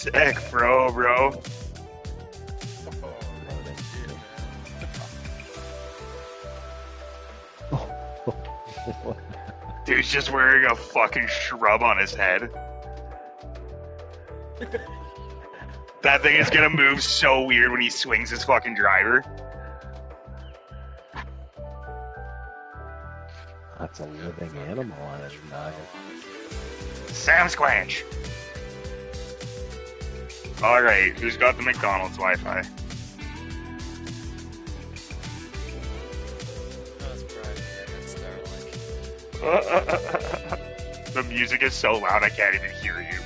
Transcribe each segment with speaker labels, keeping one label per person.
Speaker 1: Sick, bro. Dude's just wearing a fucking shrub on his head. That thing is gonna move so weird when he swings his fucking driver.
Speaker 2: That's a living animal on his noggin.
Speaker 1: Sam Squanch. Alright, who's got the McDonald's Wi-Fi? The music is so loud I can't even hear you.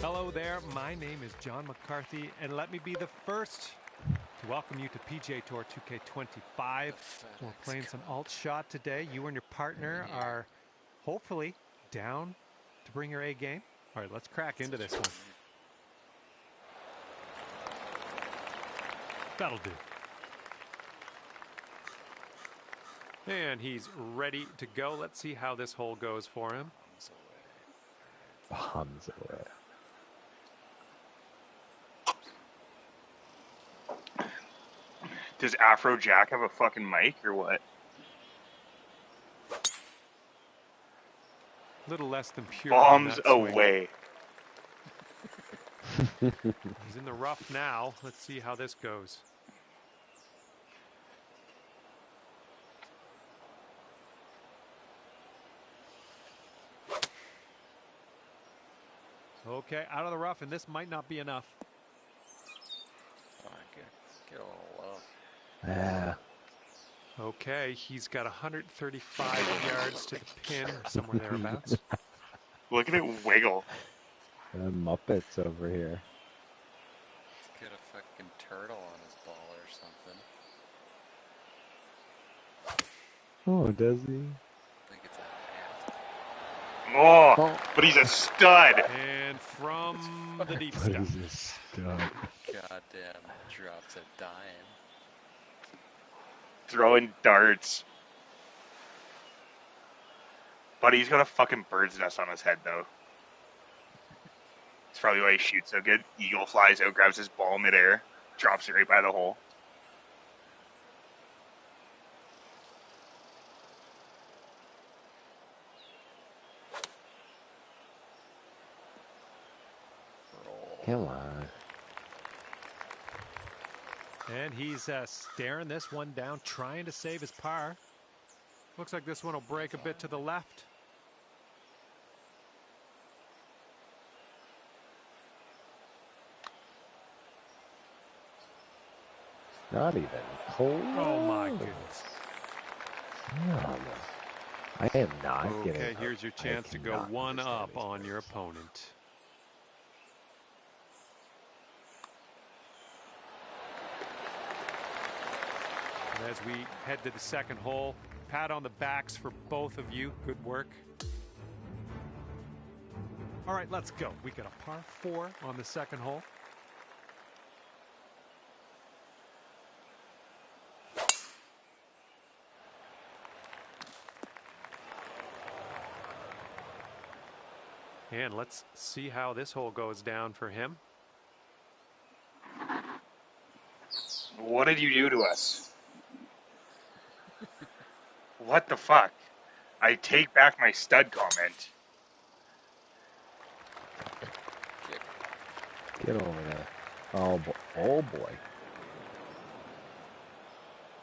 Speaker 3: Hello there, my name is John McCarthy, and let me be the first to welcome you to PGA Tour 2K25. We're playing some alt shot today. You and your partner are hopefully down to bring your A game. All right, let's crack into this one. That'll do. And he's ready to go. Let's see how this hole goes for him.
Speaker 2: Bombs away.
Speaker 1: Does Afro Jack have a fucking mic or what?
Speaker 3: Little less than pure.
Speaker 1: Bombs away.
Speaker 3: He's in the rough now. Let's see how this goes. Okay, out of the rough, and this might not be enough.
Speaker 4: Get a little low.
Speaker 2: Yeah.
Speaker 3: Okay, he's got 135 yards to the pin, or somewhere thereabouts.
Speaker 1: Look at it wiggle.
Speaker 2: The Muppets over here.
Speaker 4: Let's get a fucking turtle on his ball or something.
Speaker 2: Oh, does he?
Speaker 4: I think it's a hat.
Speaker 1: Oh, but he's a stud.
Speaker 3: And from the deep
Speaker 2: What
Speaker 3: stuff.
Speaker 2: is this stuff?
Speaker 4: Goddamn drops a dime.
Speaker 1: Throwing darts. But he's got a fucking bird's nest on his head, though. That's probably why he shoots so good. Eagle flies out, grabs his ball midair, drops it right by the hole.
Speaker 2: Come on.
Speaker 3: And he's staring this one down, trying to save his par. Looks like this one will break a bit to the left.
Speaker 2: Not even cold.
Speaker 3: Oh my goodness.
Speaker 2: No. I am not getting.
Speaker 3: Okay, here's your chance to go one up on your opponent. And as we head to the second hole, pat on the backs for both of you. Good work. All right, let's go. We got a par 4 on the second hole. And let's see how this hole goes down for him.
Speaker 1: What did you do to us? What the fuck? I take back my stud comment.
Speaker 2: Get over there. Oh, oh boy.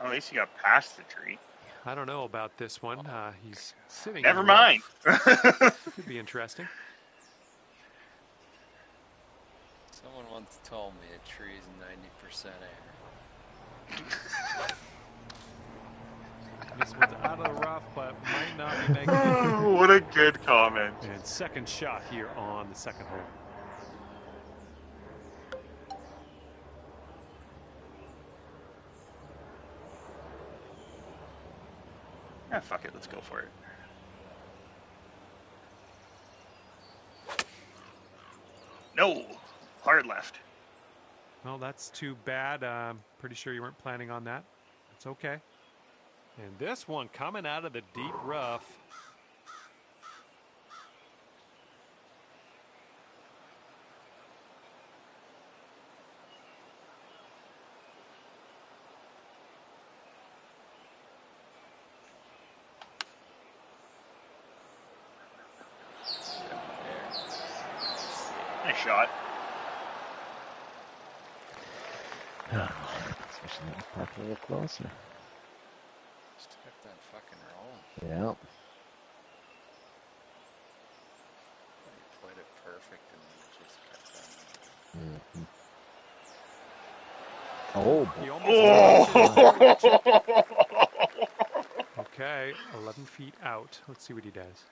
Speaker 1: At least you got past the tree.
Speaker 3: I don't know about this one. He's sitting.
Speaker 1: Never mind.
Speaker 3: Could be interesting.
Speaker 4: Someone once told me a tree is 90% air.
Speaker 3: This one's out of the rough, but might not be making it.
Speaker 1: What a good comment.
Speaker 3: And second shot here on the second hole.
Speaker 1: Ah, fuck it. Let's go for it. No. Hard left.
Speaker 3: Well, that's too bad. I'm pretty sure you weren't planning on that. It's okay. And this one coming out of the deep rough.
Speaker 1: Nice shot.
Speaker 2: Especially that park a little closer.
Speaker 4: Just kept that fucking rolling.
Speaker 2: Yeah.
Speaker 4: You played it perfect and then it just kept on.
Speaker 2: Oh,
Speaker 3: He
Speaker 2: boy.
Speaker 3: almost
Speaker 1: Oh!
Speaker 3: Okay, 11 feet out. Let's see what he does.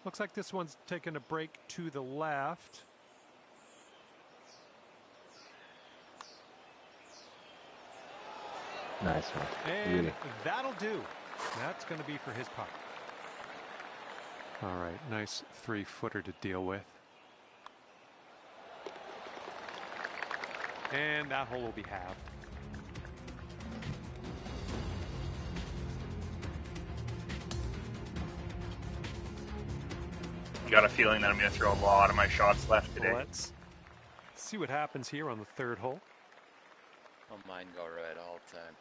Speaker 3: Looks like this one's taking a break to the left.
Speaker 2: Nice one.
Speaker 3: And
Speaker 2: Beauty.
Speaker 3: that'll do. That's going to be for his putt. All right, nice 3-footer to deal with. And that hole will be halved.
Speaker 1: I got a feeling that I'm going to throw a lot of my shots left today.
Speaker 3: Let's see what happens here on the third hole.
Speaker 4: Oh, mine go right all the time.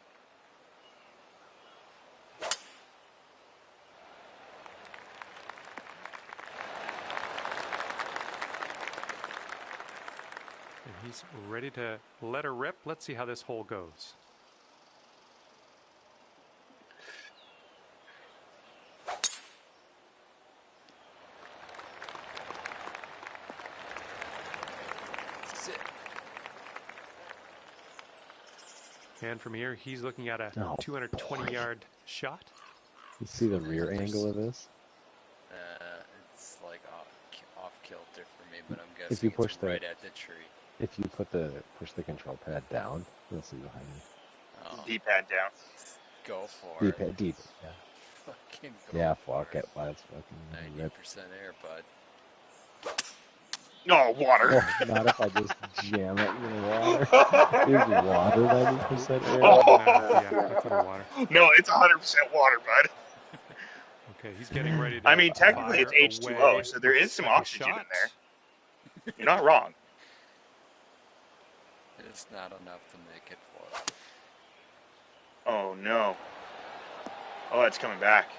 Speaker 3: And he's ready to let her rip. Let's see how this hole goes.
Speaker 4: Sit.
Speaker 3: And from here, he's looking at a
Speaker 2: Oh,
Speaker 3: 220-yard shot.
Speaker 2: You see the rear angle of this?
Speaker 4: It's like off kilter for me, but I'm guessing
Speaker 2: If you
Speaker 4: it's
Speaker 2: push
Speaker 4: right
Speaker 2: the,
Speaker 4: at the tree.
Speaker 2: if you push the control pad down, you'll see behind you.
Speaker 4: Oh,
Speaker 1: D-pad down.
Speaker 4: go for
Speaker 2: Deep,
Speaker 4: it.
Speaker 2: deep. Yeah.
Speaker 4: Fucking go
Speaker 2: Yeah,
Speaker 4: for
Speaker 2: fuck it. Let's fucking rip.
Speaker 4: 90% air, bud.
Speaker 1: No, water.
Speaker 2: Oh, not if I just jam it in the water. Is water 90% air?
Speaker 1: Oh.
Speaker 3: Yeah, that's underwater.
Speaker 1: No, it's 100% water, bud.
Speaker 3: Okay, he's getting ready to
Speaker 1: I mean, technically
Speaker 3: fire
Speaker 1: it's H2O,
Speaker 3: away
Speaker 1: so there
Speaker 3: with
Speaker 1: is some
Speaker 3: second
Speaker 1: oxygen in
Speaker 3: shot.
Speaker 1: there. You're not wrong.
Speaker 4: It's not enough to make it for it.
Speaker 1: Oh, no. Oh, it's coming back.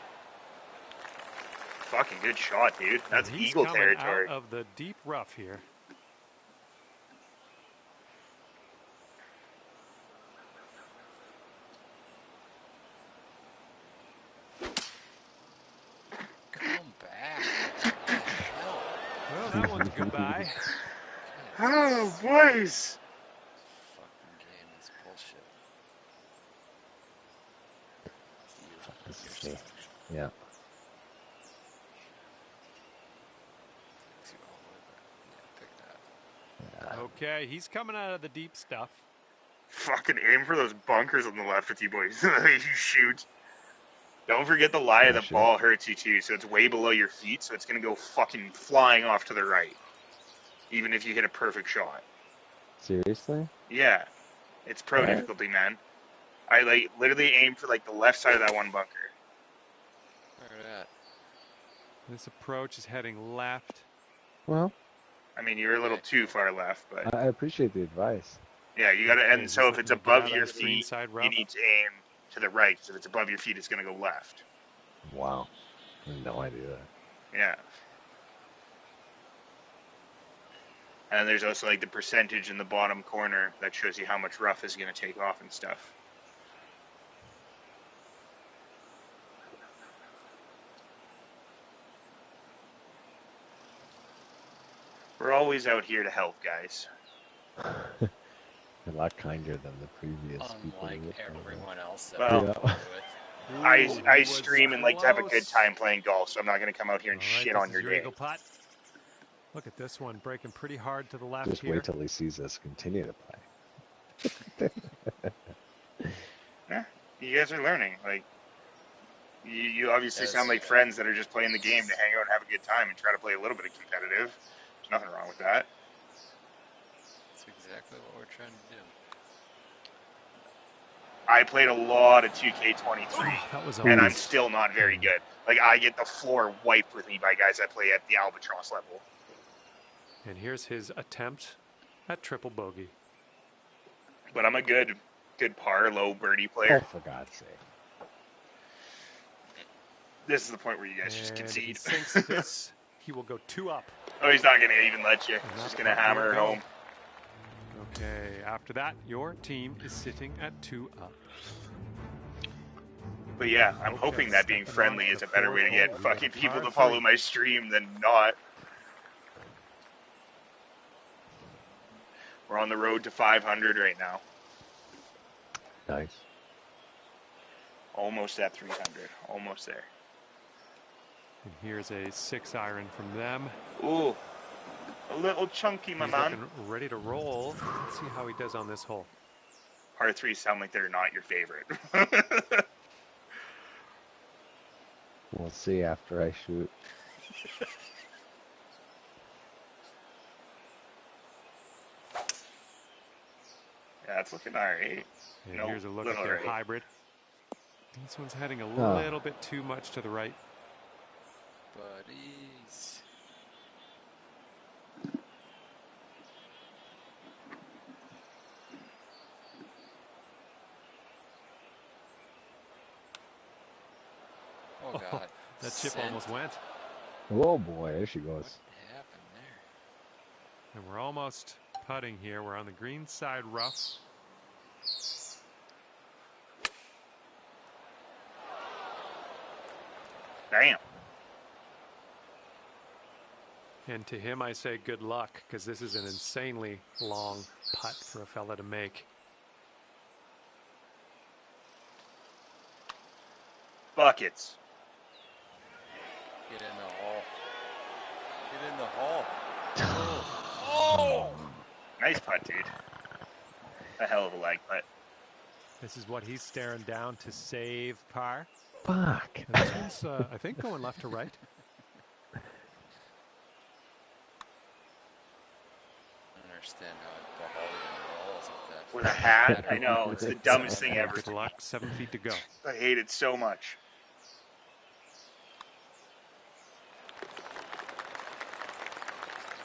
Speaker 1: Fucking good shot, dude. That's
Speaker 3: And he's
Speaker 1: eagle
Speaker 3: coming
Speaker 1: territory.
Speaker 3: out of the deep rough here.
Speaker 4: Come back. What the hell?
Speaker 3: Well, that one's goodbye.
Speaker 1: Oh, boys.
Speaker 4: Fucking game is bullshit.
Speaker 2: This is
Speaker 4: You're
Speaker 2: me. Yeah.
Speaker 4: See all over. Yeah, pick that.
Speaker 3: Okay, he's coming out of the deep stuff.
Speaker 1: Fucking aim for those bunkers on the left with you boys. You shoot. Don't forget the lie of the
Speaker 2: Sure.
Speaker 1: ball hurts you too, so it's way below your feet, so it's gonna go fucking flying off to the right. Even if you hit a perfect shot.
Speaker 2: Seriously?
Speaker 1: Yeah. It's pro
Speaker 2: What?
Speaker 1: difficulty, man. I literally aim for the left side of that one bunker.
Speaker 4: Where at?
Speaker 3: This approach is heading left.
Speaker 2: Well,
Speaker 1: I mean, you're a little too far left, but
Speaker 2: I appreciate the advice.
Speaker 1: yeah, you gotta.
Speaker 3: Okay,
Speaker 1: And
Speaker 3: he's
Speaker 1: so if it's
Speaker 3: looking to get out
Speaker 1: above
Speaker 3: of
Speaker 1: your
Speaker 3: this green
Speaker 1: feet,
Speaker 3: side
Speaker 1: you
Speaker 3: rough.
Speaker 1: need to aim to the right. Because if it's above your feet, it's gonna go left.
Speaker 2: Wow. I had no idea that.
Speaker 1: Yeah. And there's also the percentage in the bottom corner that shows you how much rough is gonna take off and stuff. We're always out here to help, guys.
Speaker 2: A lot kinder than the previous people.
Speaker 4: Unlike everyone else that
Speaker 1: Well,
Speaker 4: we
Speaker 2: Yeah.
Speaker 4: play with.
Speaker 1: I stream and like to have a good time playing golf, so I'm not gonna come out here and
Speaker 3: All right,
Speaker 1: shit
Speaker 3: this
Speaker 1: on
Speaker 3: is
Speaker 1: your
Speaker 3: your
Speaker 1: day.
Speaker 3: eagle putt. Look at this one breaking pretty hard to the left
Speaker 2: Just
Speaker 3: here.
Speaker 2: wait till he sees us continue to play.
Speaker 1: Yeah, you guys are learning. You obviously
Speaker 4: Yes.
Speaker 1: sound like friends that are just playing the game to hang out and have a good time and try to play a little bit of competitive. There's nothing wrong with that.
Speaker 4: That's exactly what we're trying to do.
Speaker 1: I played a lot of 2K23,
Speaker 3: That was
Speaker 1: and I'm
Speaker 3: almost.
Speaker 1: still not very good. I get the floor wiped with me by guys that play at the Albatross level.
Speaker 3: And here's his attempt at triple bogey.
Speaker 1: But I'm a good par, low birdie
Speaker 2: Oh,
Speaker 1: player.
Speaker 2: for God's sake.
Speaker 1: This is the point where you guys just
Speaker 3: And if he
Speaker 1: concede.
Speaker 3: sinks this, he will go 2 up.
Speaker 1: Oh, he's not going to even let you.
Speaker 3: And
Speaker 1: He's
Speaker 3: that
Speaker 1: just going to
Speaker 3: putt
Speaker 1: hammer
Speaker 3: will
Speaker 1: it
Speaker 3: go.
Speaker 1: home.
Speaker 3: Okay, after that, your team is sitting at 2 up.
Speaker 1: But yeah, I'm
Speaker 3: Okay,
Speaker 1: hoping that being
Speaker 3: stepping
Speaker 1: friendly
Speaker 3: on
Speaker 1: is
Speaker 3: the
Speaker 1: a better way to
Speaker 3: fourth
Speaker 1: get
Speaker 3: hole, we got a
Speaker 1: fucking people
Speaker 3: par
Speaker 1: to follow
Speaker 3: three.
Speaker 1: my stream than not. We're on the road to 500 right now.
Speaker 2: Nice.
Speaker 1: Almost at 300. Almost there.
Speaker 3: And here's a 6-iron from them.
Speaker 1: Ooh, a little chunky, my
Speaker 3: He's
Speaker 1: man.
Speaker 3: looking ready to roll. Let's see how he does on this hole.
Speaker 1: Par 3s sound like they're not your favorite.
Speaker 2: We'll see after I shoot.
Speaker 1: Yeah, it's looking alright.
Speaker 3: And
Speaker 1: Nope,
Speaker 3: here's a look
Speaker 1: little
Speaker 3: at their
Speaker 1: right.
Speaker 3: hybrid. This one's heading a
Speaker 2: Oh.
Speaker 3: little bit too much to the right.
Speaker 4: Buddies. Oh God.
Speaker 3: That chip
Speaker 4: Sent.
Speaker 3: almost went.
Speaker 2: Oh boy, there she
Speaker 4: What
Speaker 2: goes.
Speaker 4: happened there?
Speaker 3: And we're almost putting here. We're on the green side rough.
Speaker 1: Damn.
Speaker 3: And to him, I say good luck, because this is an insanely long putt for a fella to make.
Speaker 1: Buckets.
Speaker 4: Get in the hole. Get in the hole. Oh!
Speaker 1: Nice putt, dude. A hell of a leg putt.
Speaker 3: This is what he's staring down to save par.
Speaker 2: Fuck.
Speaker 3: And this one's, I think, going left to right.
Speaker 4: I don't understand how a ball even rolls with that.
Speaker 1: With a hat? I know. It's the dumbest thing ever.
Speaker 3: Good luck. 7 feet to go.
Speaker 1: I hate it so much.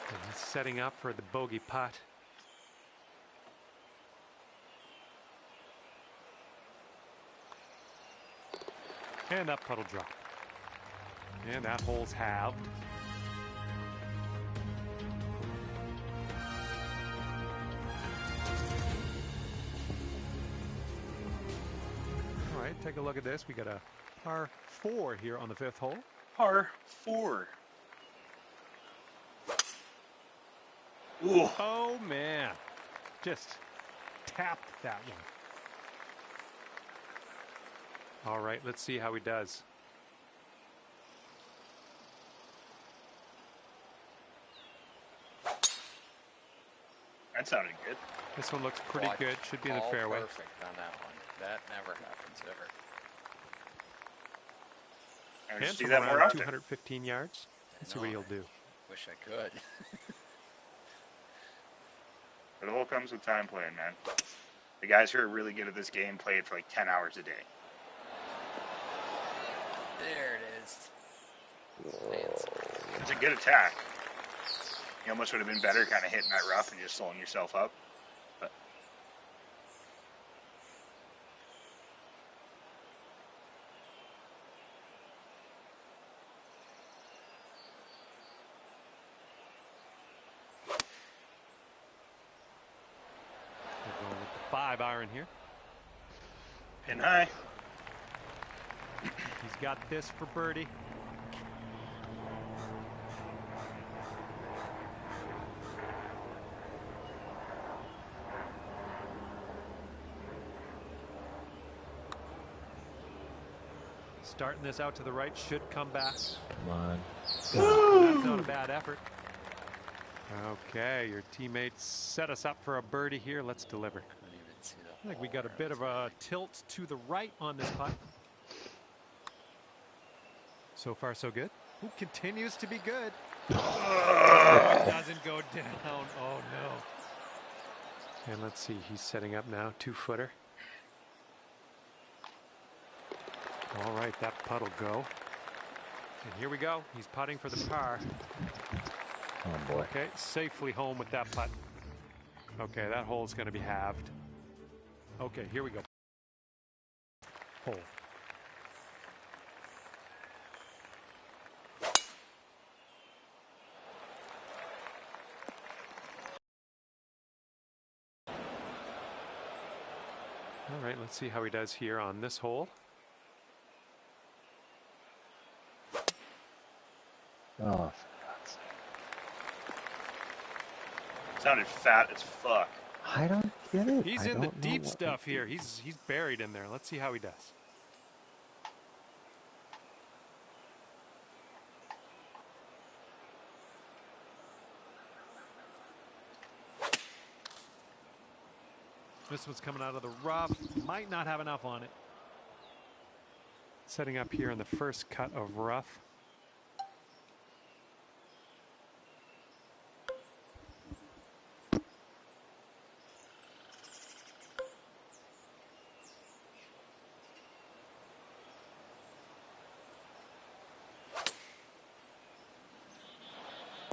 Speaker 3: And he's setting up for the bogey putt. And that putt will drop. And that hole's halved. All right, take a look at this. We got a par 4 here on the 5th hole.
Speaker 1: Par 4. Ooh.
Speaker 3: Oh, man. Just tapped that one. All right, let's see how he does.
Speaker 1: That sounded good.
Speaker 3: This one looks pretty
Speaker 4: Watch.
Speaker 3: good. Should be in the
Speaker 4: All
Speaker 3: fairway.
Speaker 4: Perfect on that one. That never happens ever.
Speaker 1: I
Speaker 3: And
Speaker 1: should see
Speaker 3: from
Speaker 1: that more
Speaker 3: around
Speaker 1: often.
Speaker 3: 215 yards. Let's see what he'll do.
Speaker 4: Wish I could.
Speaker 1: But it all comes with time playing, man. The guys who are really good at this game play it for like 10 hours a day.
Speaker 4: There it is. Fancy.
Speaker 1: It's a good attack. You almost would have been better kind of hitting that rough and just slowing yourself up. But
Speaker 3: We're going with the 5-iron here.
Speaker 1: pin high.
Speaker 3: He's got this for birdie. Starting this out to the right, should come back.
Speaker 2: Come on.
Speaker 3: That's not a bad effort. Okay, your teammates set us up for a birdie here. Let's deliver.
Speaker 4: Couldn't even see the
Speaker 3: I think we
Speaker 4: hole
Speaker 3: got a
Speaker 4: there.
Speaker 3: bit of a tilt to the right on this putt. So far, so good. Ooh, continues to be good. Doesn't go down. Oh, no. And let's see, he's setting up now. 2-footer. All right, that putt will go. And here we go. He's putting for the par.
Speaker 2: Oh boy.
Speaker 3: Okay, safely home with that putt. Okay, that hole's going to be halved. Okay, here we go. Hole. All right, let's see how he does here on this hole.
Speaker 2: Oh, for God's sake.
Speaker 1: Sounded fat as fuck.
Speaker 2: I don't get it.
Speaker 3: He's
Speaker 2: I
Speaker 3: in the
Speaker 2: don't know
Speaker 3: deep
Speaker 2: what
Speaker 3: stuff
Speaker 2: we
Speaker 3: here.
Speaker 2: do.
Speaker 3: He's buried in there. Let's see how he does. This one's coming out of the rough. Might not have enough on it. Setting up here in the first cut of rough.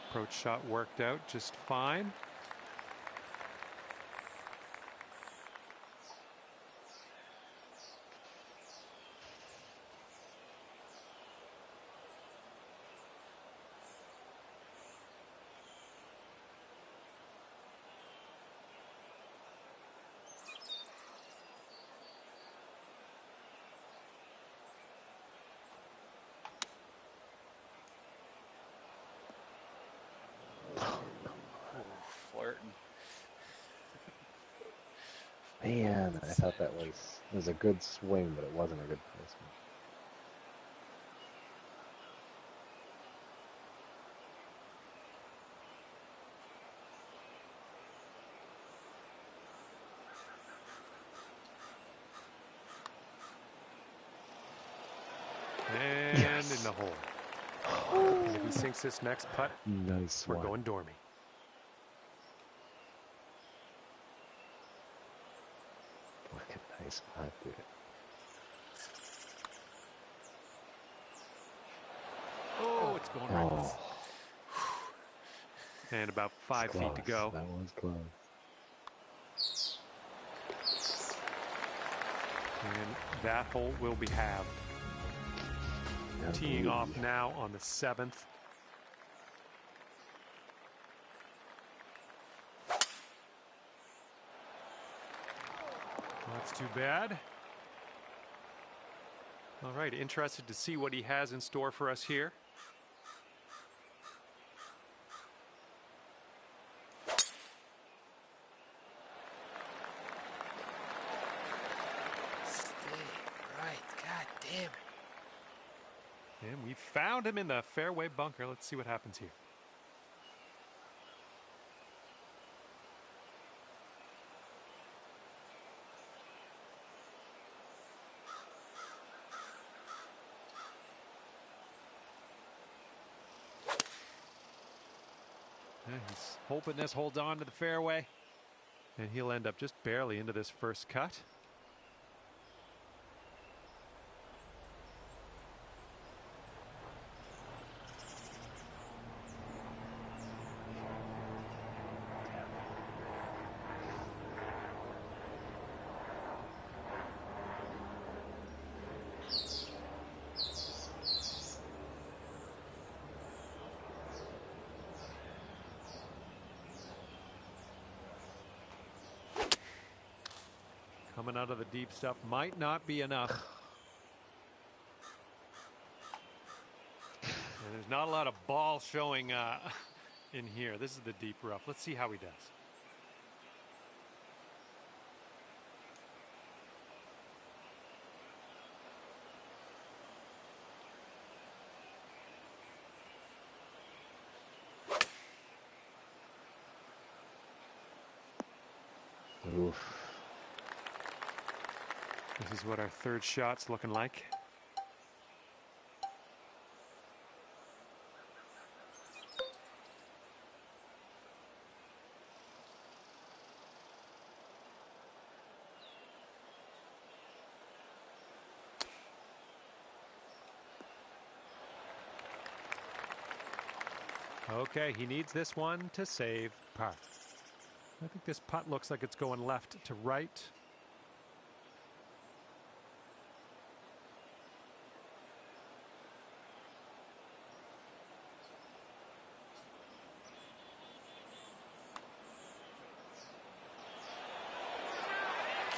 Speaker 3: Approach shot worked out just fine.
Speaker 4: Flirting.
Speaker 2: Man, I thought that was a good swing, but it wasn't a good placement.
Speaker 3: And
Speaker 2: Yes.
Speaker 3: in the hole. And if he sinks this next putt,
Speaker 2: Nice
Speaker 3: we're
Speaker 2: one.
Speaker 3: going dormy.
Speaker 2: Fucking nice putt, dude.
Speaker 3: Oh, it's going right.
Speaker 2: Oh,
Speaker 3: And about 5 feet to
Speaker 2: close.
Speaker 3: go.
Speaker 2: That was close.
Speaker 3: And that hole will be halved.
Speaker 2: Now,
Speaker 3: Teeing
Speaker 2: ooh.
Speaker 3: off now on the 7th. That's too bad. All right, interested to see what he has in store for us here.
Speaker 4: Stay right. God damn it.
Speaker 3: And we found him in the fairway bunker. Let's see what happens here. Yeah, he's hoping this holds on to the fairway. And he'll end up just barely into this first cut. Coming out of the deep stuff might not be enough. And there's not a lot of ball showing in here. This is the deep rough. Let's see how he does.
Speaker 2: Oof.
Speaker 3: This is what our third shot's looking like. Okay, he needs this one to save par. I think this putt looks like it's going left to right.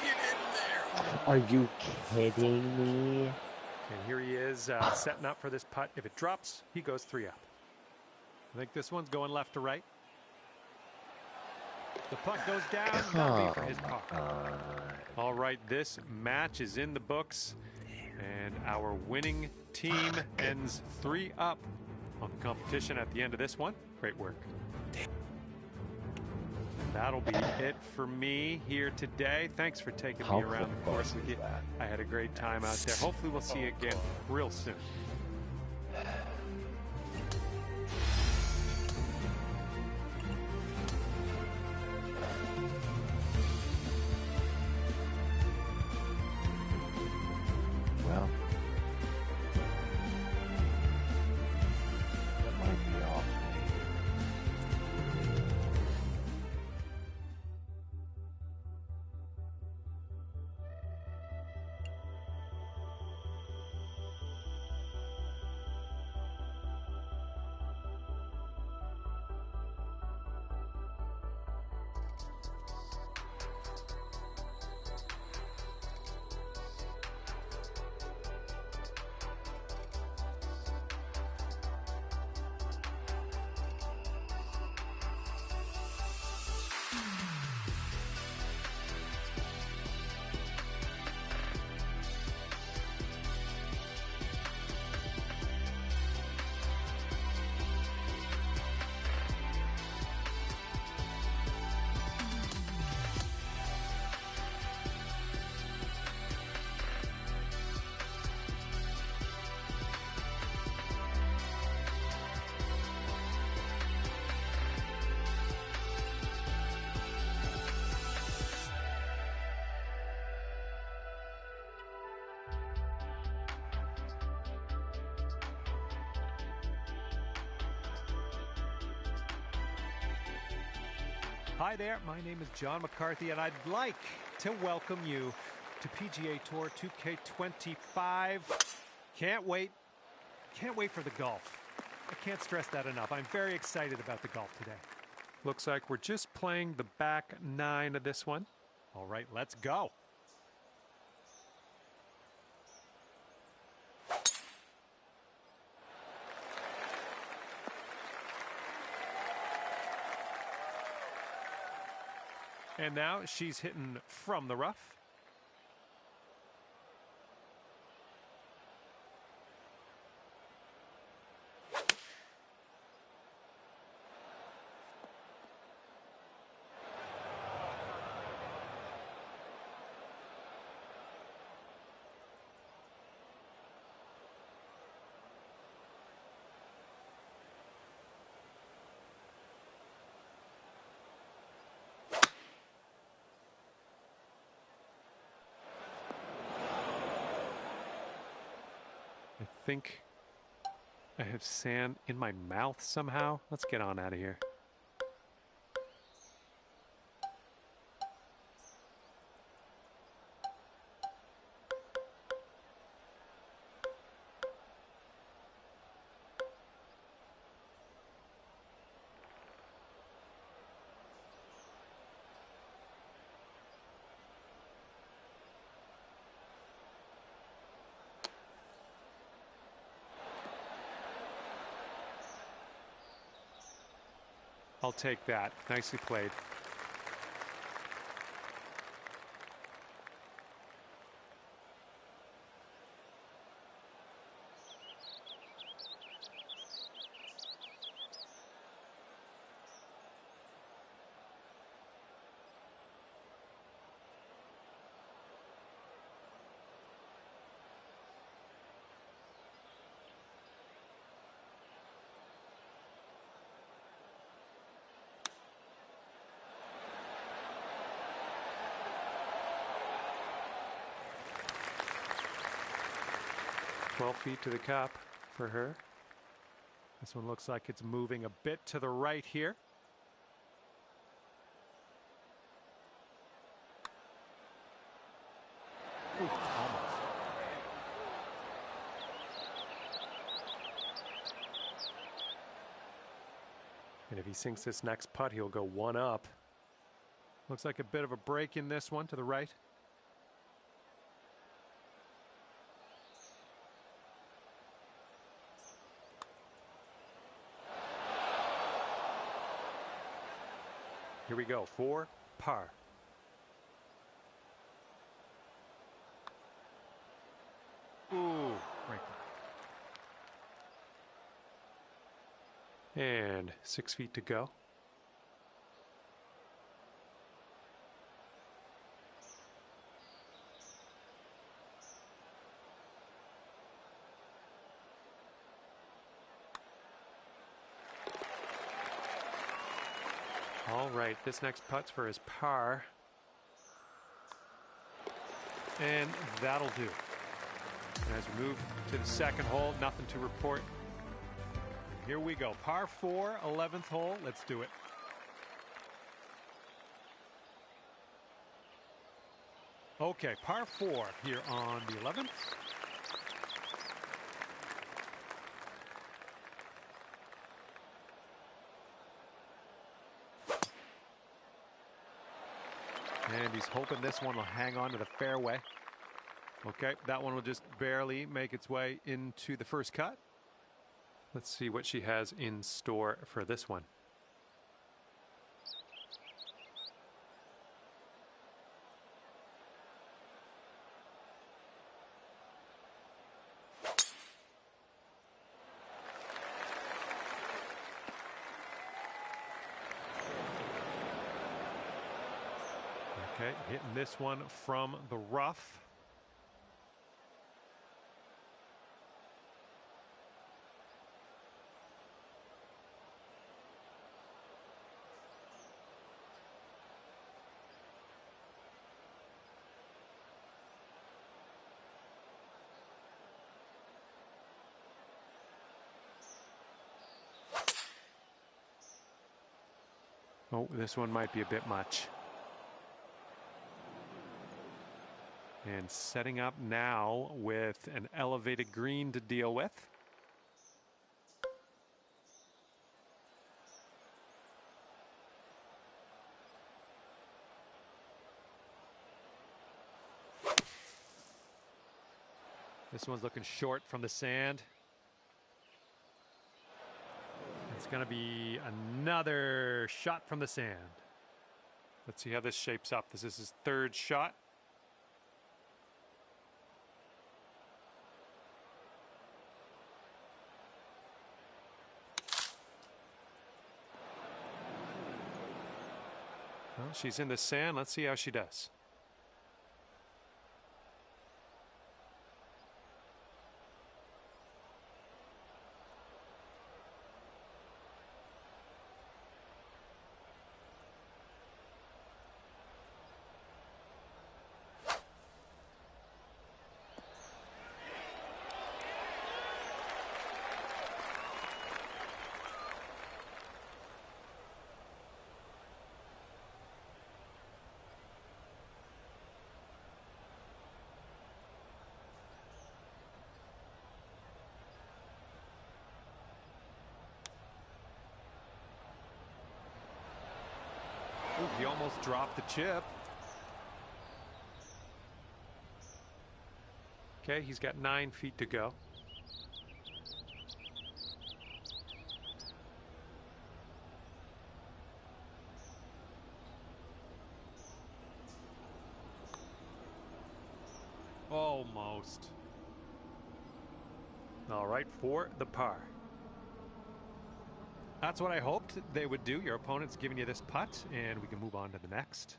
Speaker 4: Get in there.
Speaker 2: Are you kidding me?
Speaker 3: And here he is setting up for this putt. If it drops, he goes 3 up. I think this one's going left to right. The putt goes down. That'll be for his par. All right, this match is in the books, and our winning team ends 3 up on the competition at the end of this one. Great work. That'll be it for me here today. Thanks for taking me around the course with you. I had a great time out there. Hopefully we'll see you again real soon.
Speaker 2: Well, that might be all.
Speaker 3: Hi there, my name is John McCarthy, and I'd like to welcome you to PGA Tour 2K25. Can't wait for the golf. I can't stress that enough. I'm very excited about the golf today. Looks like we're just playing the back 9 of this one. All right, let's go. And now she's hitting from the rough. I think I have sand in my mouth somehow. Let's get on out of here. I'll take that. Nicely played. Feet to the cup for her. This one looks like it's moving a bit to the right here. Ooh, almost. And if he sinks this next putt, he'll go 1 up. Looks like a bit of a break in this one to the right. Here we go. 4 par. Ooh, right there. And 6 feet to go. All right, this next putt's for his par. And that'll do. And as we move to the second hole, nothing to report. Here we go. Par 4, 11th hole. Let's do it. Okay, par 4 here on the 11th. And he's hoping this one will hang on to the fairway. Okay, that one will just barely make its way into the first cut. Let's see what she has in store for this one. Okay, hitting this one from the rough. Oh, this one might be a bit much. And setting up now with an elevated green to deal with. This one's looking short from the sand. It's going to be another shot from the sand. Let's see how this shapes up. This is his third shot. Well, she's in the sand. Let's see how she does. Ooh, he almost dropped the chip. Okay, he's got 9 feet to go. Almost. All right, for the par. That's what I hoped they would do. Your opponent's giving you this putt, and we can move on to the next.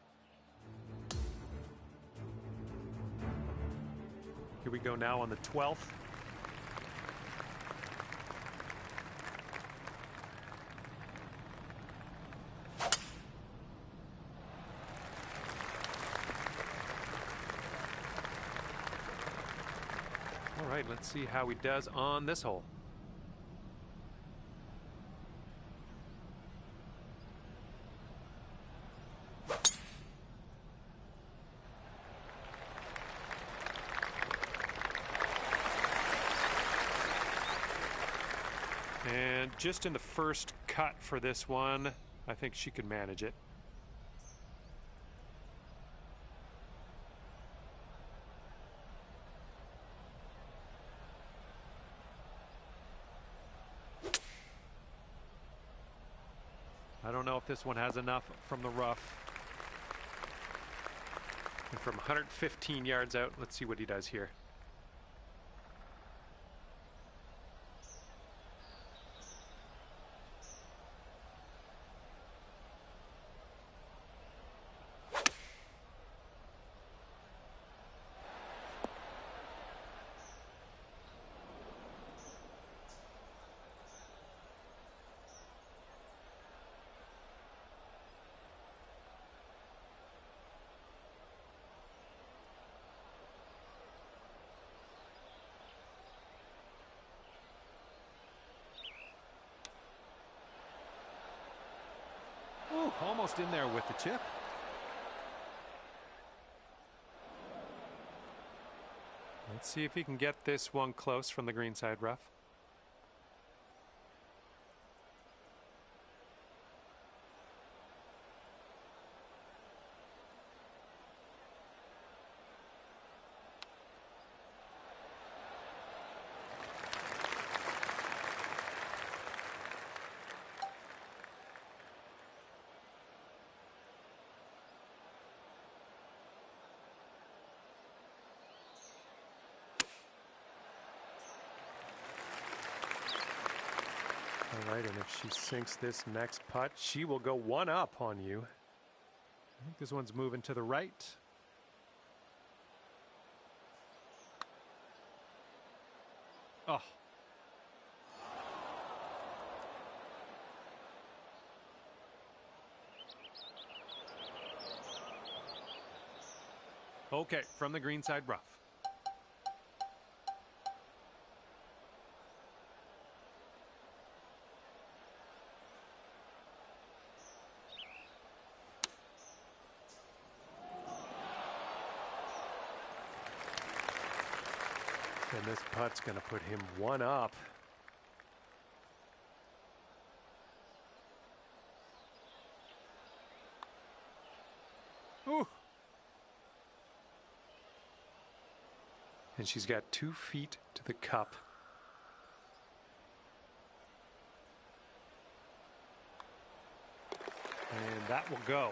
Speaker 3: Here we go now on the 12th. All right, let's see how he does on this hole. And just in the first cut for this one, I think she could manage it. I don't know if this one has enough from the rough. And from 115 yards out, let's see what he does here. Ooh, almost in there with the chip. Let's see if he can get this one close from the greenside rough. All right, and if she sinks this next putt, she will go one up on you. I think this one's moving to the right. Oh. Okay, from the greenside rough. And this putt's going to put him one up. Ooh. And she's got 2 feet to the cup. And that will go.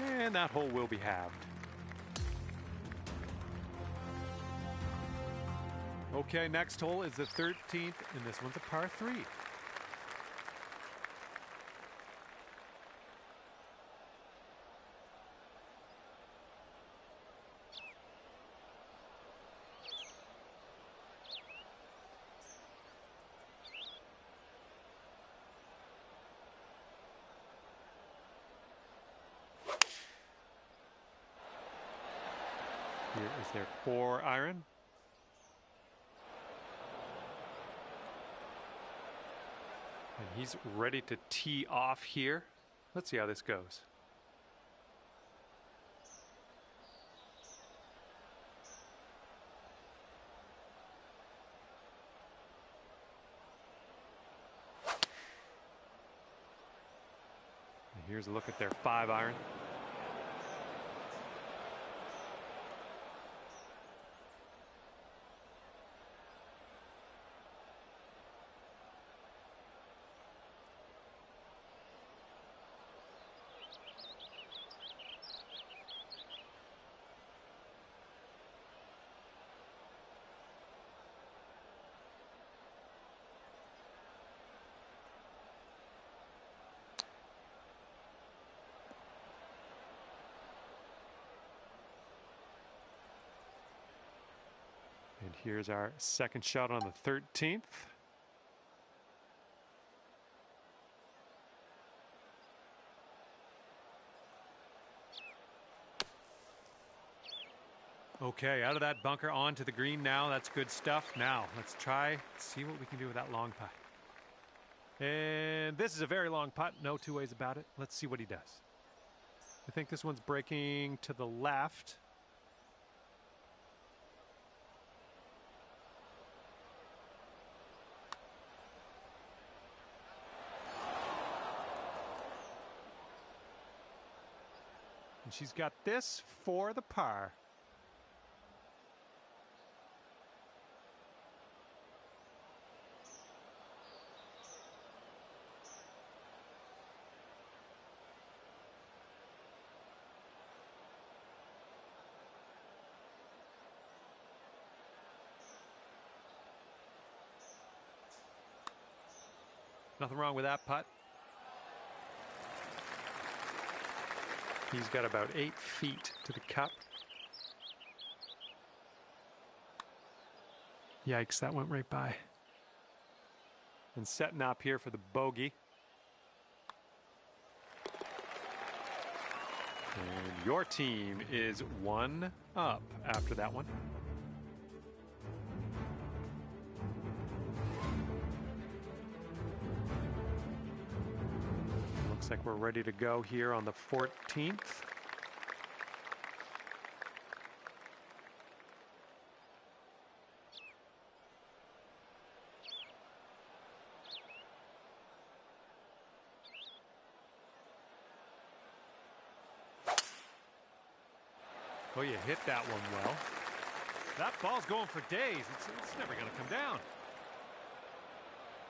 Speaker 3: And that hole will be halved. Okay, next hole is the 13th, and this one's a par 3. Here is their 4 iron. And he's ready to tee off here. Let's see how this goes. And here's a look at their 5 iron. And here's our second shot on the 13th. Okay, out of that bunker onto the green now. That's good stuff. Now, let's see what we can do with that long putt. And this is a very long putt. No 2 ways about it. Let's see what he does. I think this one's breaking to the left. And she's got this for the par. Nothing wrong with that putt. He's got about 8 feet to the cup. Yikes, that went right by. And setting up here for the bogey. And your team is 1 up after that one. Looks like we're ready to go here on the 14th. Oh, you hit that one well. That ball's going for days. It's never going to come down.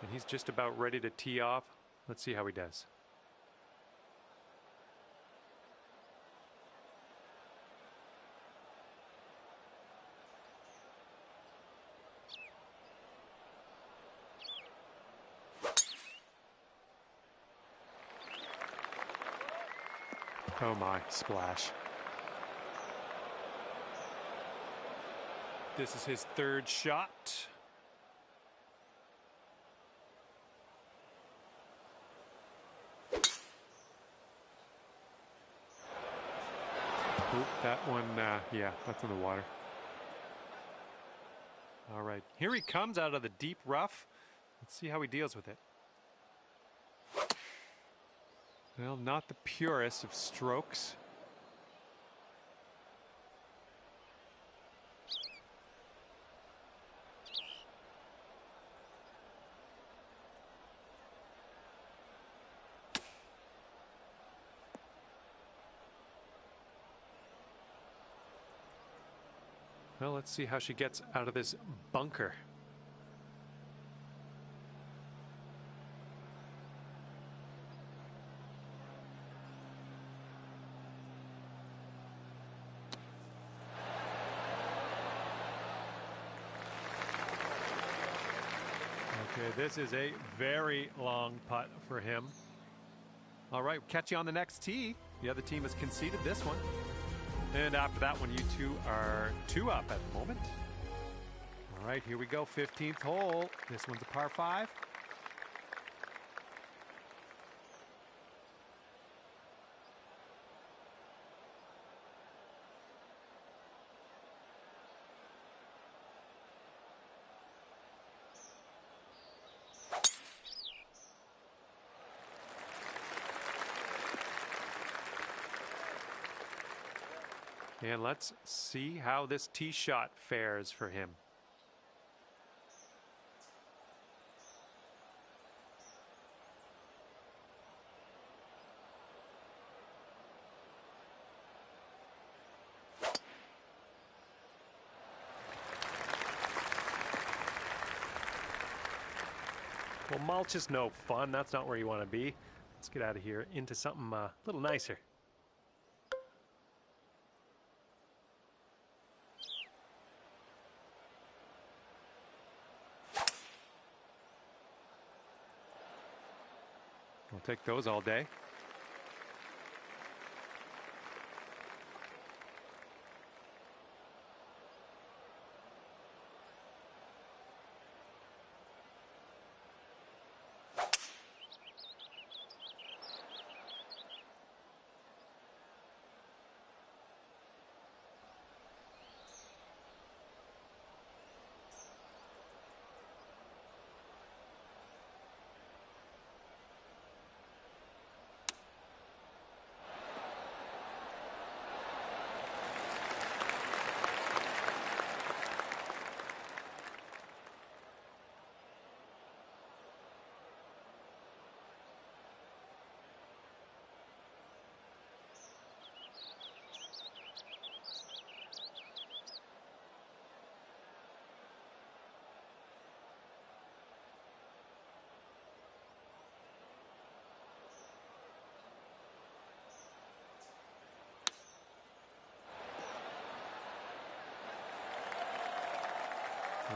Speaker 3: And he's just about ready to tee off. Let's see how he does. Oh my, splash. This is his 3rd shot. Oop, that one, yeah, that's in the water. All right, here he comes out of the deep rough. Let's see how he deals with it. Well, not the purest of strokes. Well, let's see how she gets out of this bunker. Okay, this is a very long putt for him. All right, catch you on the next tee. The other team has conceded this one. And after that one, you two are 2 up at the moment. All right, here we go, 15th hole. This one's a par 5. And let's see how this tee shot fares for him. Well, mulch is no fun. That's not where you want to be. Let's get out of here into something a little nicer. We'll take those all day.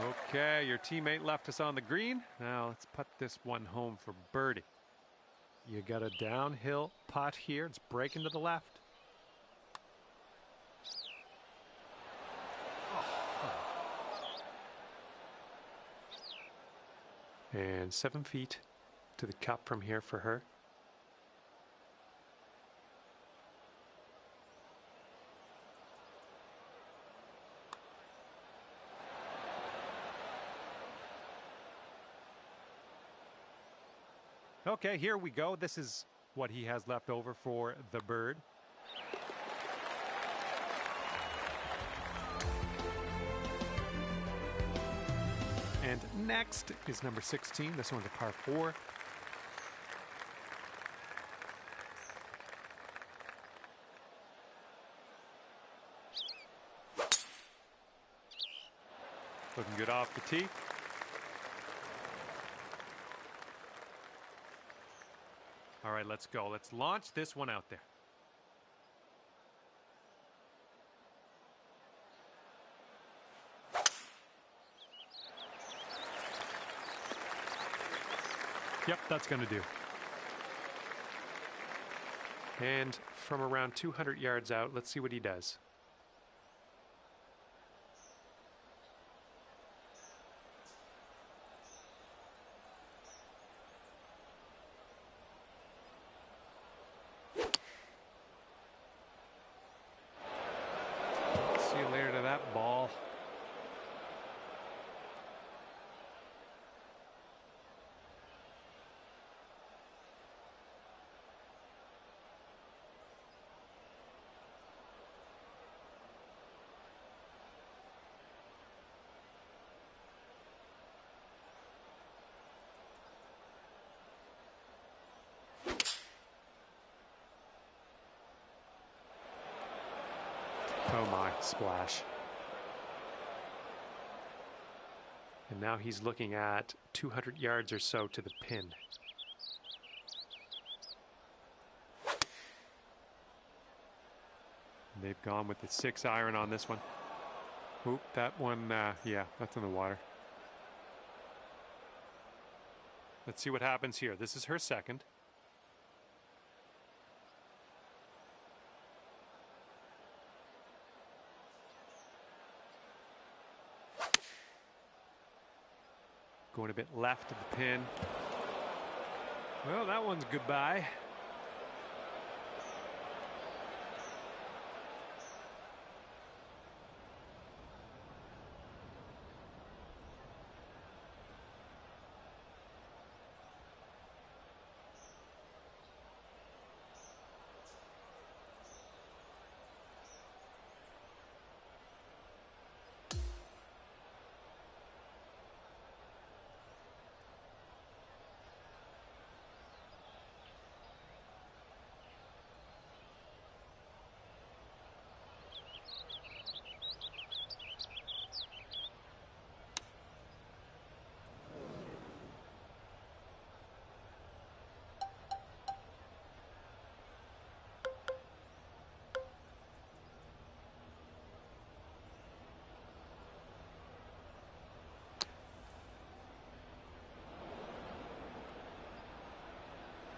Speaker 3: Okay, your teammate left us on the green. Now let's put this one home for birdie. You got a downhill putt here. It's breaking to the left. And 7 feet to the cup from here for her. Okay, here we go. This is what he has left over for the bird. And next is number 16. This one's a par 4. Looking good off the tee. All right, let's go. Let's launch this one out there. Yep, that's going to do. And from around 200 yards out, let's see what he does. See you later to that ball. Oh my, splash. And now he's looking at 200 yards or so to the pin. And they've gone with the 6-iron on this one. Oop, that one, yeah, that's in the water. Let's see what happens here. This is her second. Going a bit left of the pin. Well, that one's goodbye.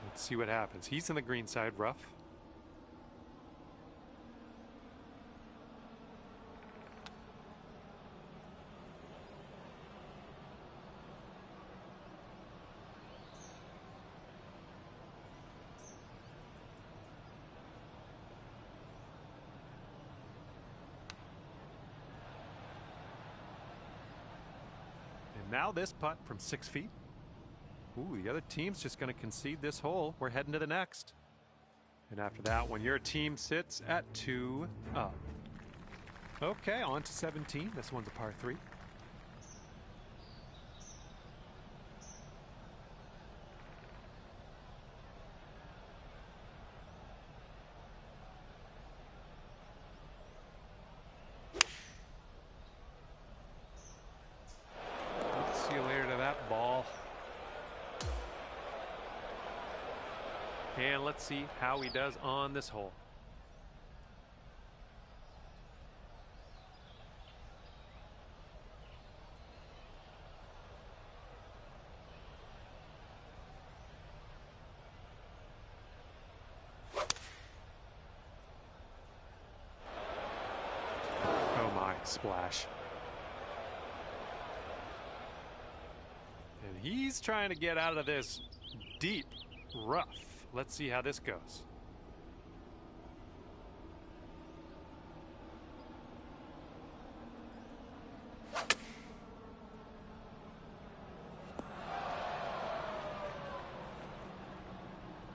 Speaker 3: Let's see what happens. He's in the green side rough. And now this putt from 6 feet. Ooh, the other team's just going to concede this hole. We're heading to the next. And after that, when your team sits at 2 up. Okay, on to 17. This one's a par 3. See you later to that ball. And let's see how he does on this hole. splash. And he's trying to get out of this deep rough. Let's see how this goes.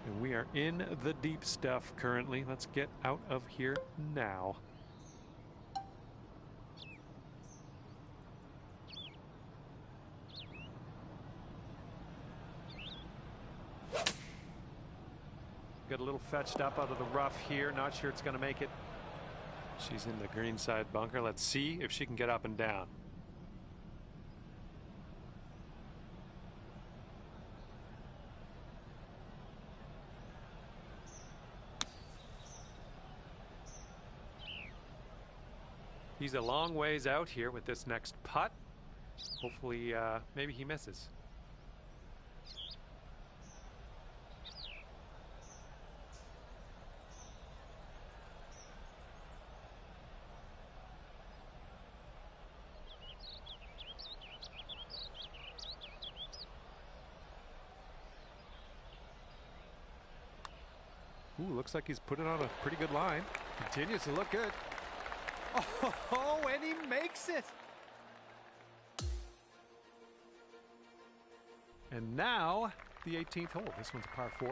Speaker 3: And we are in the deep stuff currently. Let's get out of here now. Got a little fetched up out of the rough here. Not sure it's going to make it. She's in the green side bunker. Let's see if she can get up and down. He's a long ways out here with this next putt. Hopefully, maybe he misses. Ooh, looks like he's put it on a pretty good line. Continues to look good. Oh, and he makes it. And now the 18th hole. This one's a par 4.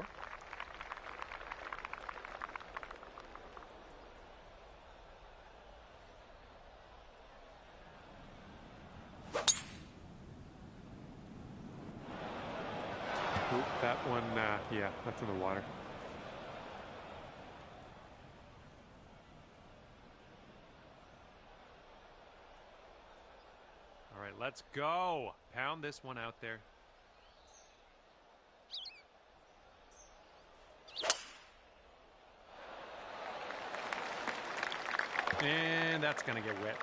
Speaker 3: Ooh, that one, yeah, that's in the water. All right, let's go. Pound this one out there. And that's going to get wet.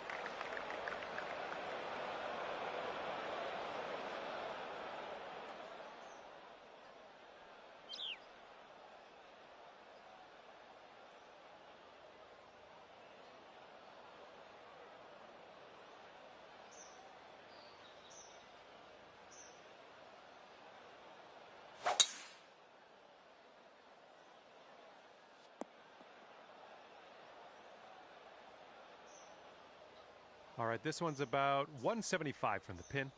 Speaker 3: All right, this one's about 175 from the pin.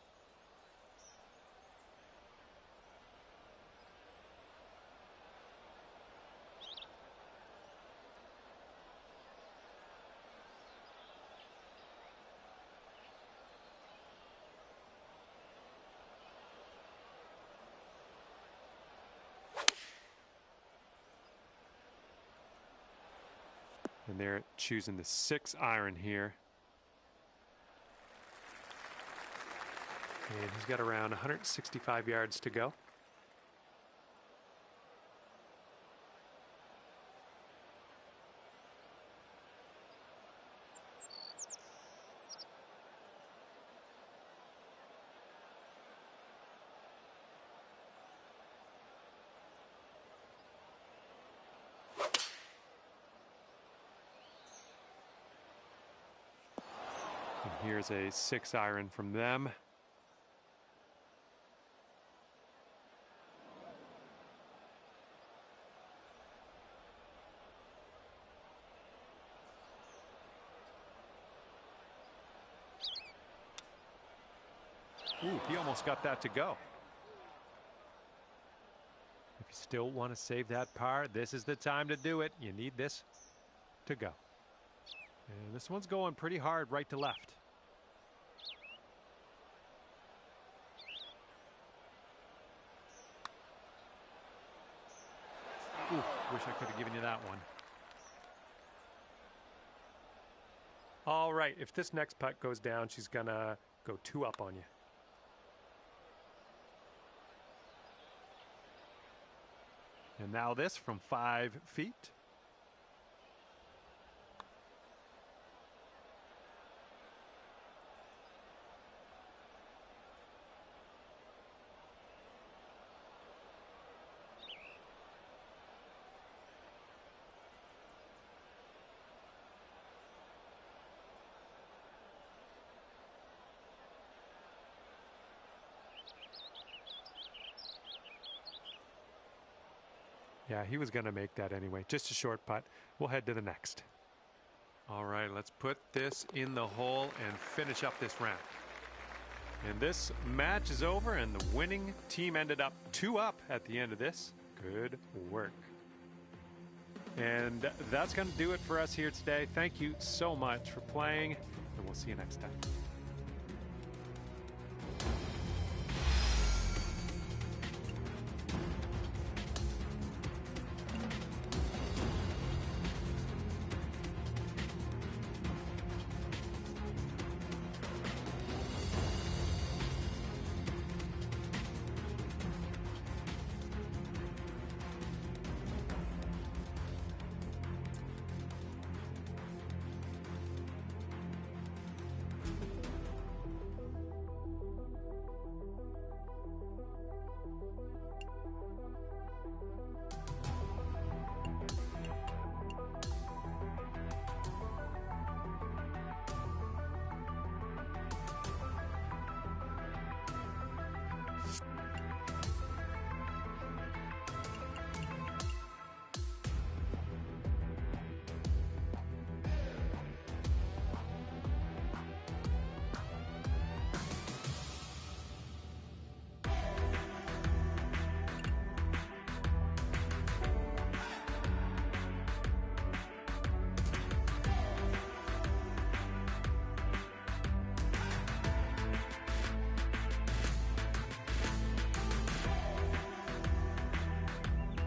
Speaker 3: And they're choosing the 6 iron here. And he's got around 165 yards to go. And here's a 6 iron from them. Ooh, he almost got that to go. If you still want to save that par, this is the time to do it. You need this to go. And this one's going pretty hard right to left. Ooh, wish I could have given you that one. All right, if this next putt goes down, she's going to go 2 up on you. And now this from 5 feet. Yeah, he was going to make that anyway. Just a short putt. We'll head to the next. All right, let's put this in the hole and finish up this round. And this match is over, and the winning team ended up 2 up at the end of this. Good work. And that's going to do it for us here today. Thank you so much for playing, and we'll see you next time.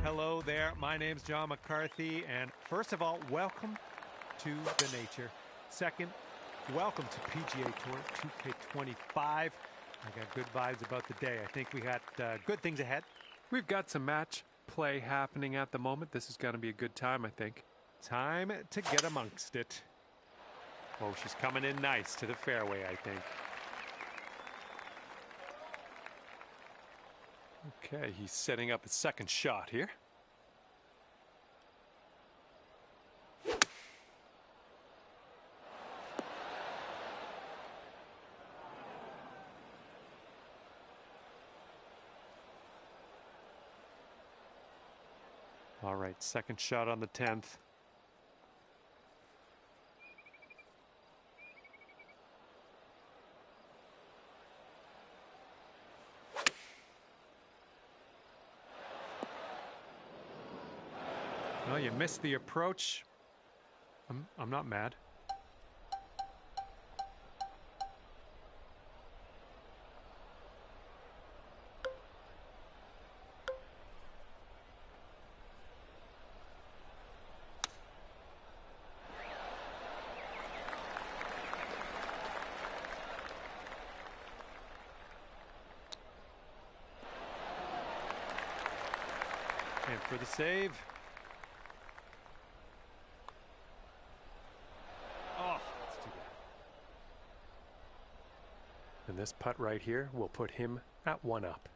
Speaker 3: Hello there, my name's John McCarthy, and first of all, welcome to the nature. Second, welcome to PGA Tour 2K25. I got good vibes about the day. I think we got good things ahead. We've got some match play happening at the moment. This is going to be a good time, I think. Time to get amongst it. Oh, she's coming in nice to the fairway, I think. Okay, he's setting up his second shot here. All right, second shot on the 10th. Well, you missed the approach. I'm not mad. And for the save. Oh, that's too bad. And this putt right here will put him at 1 up.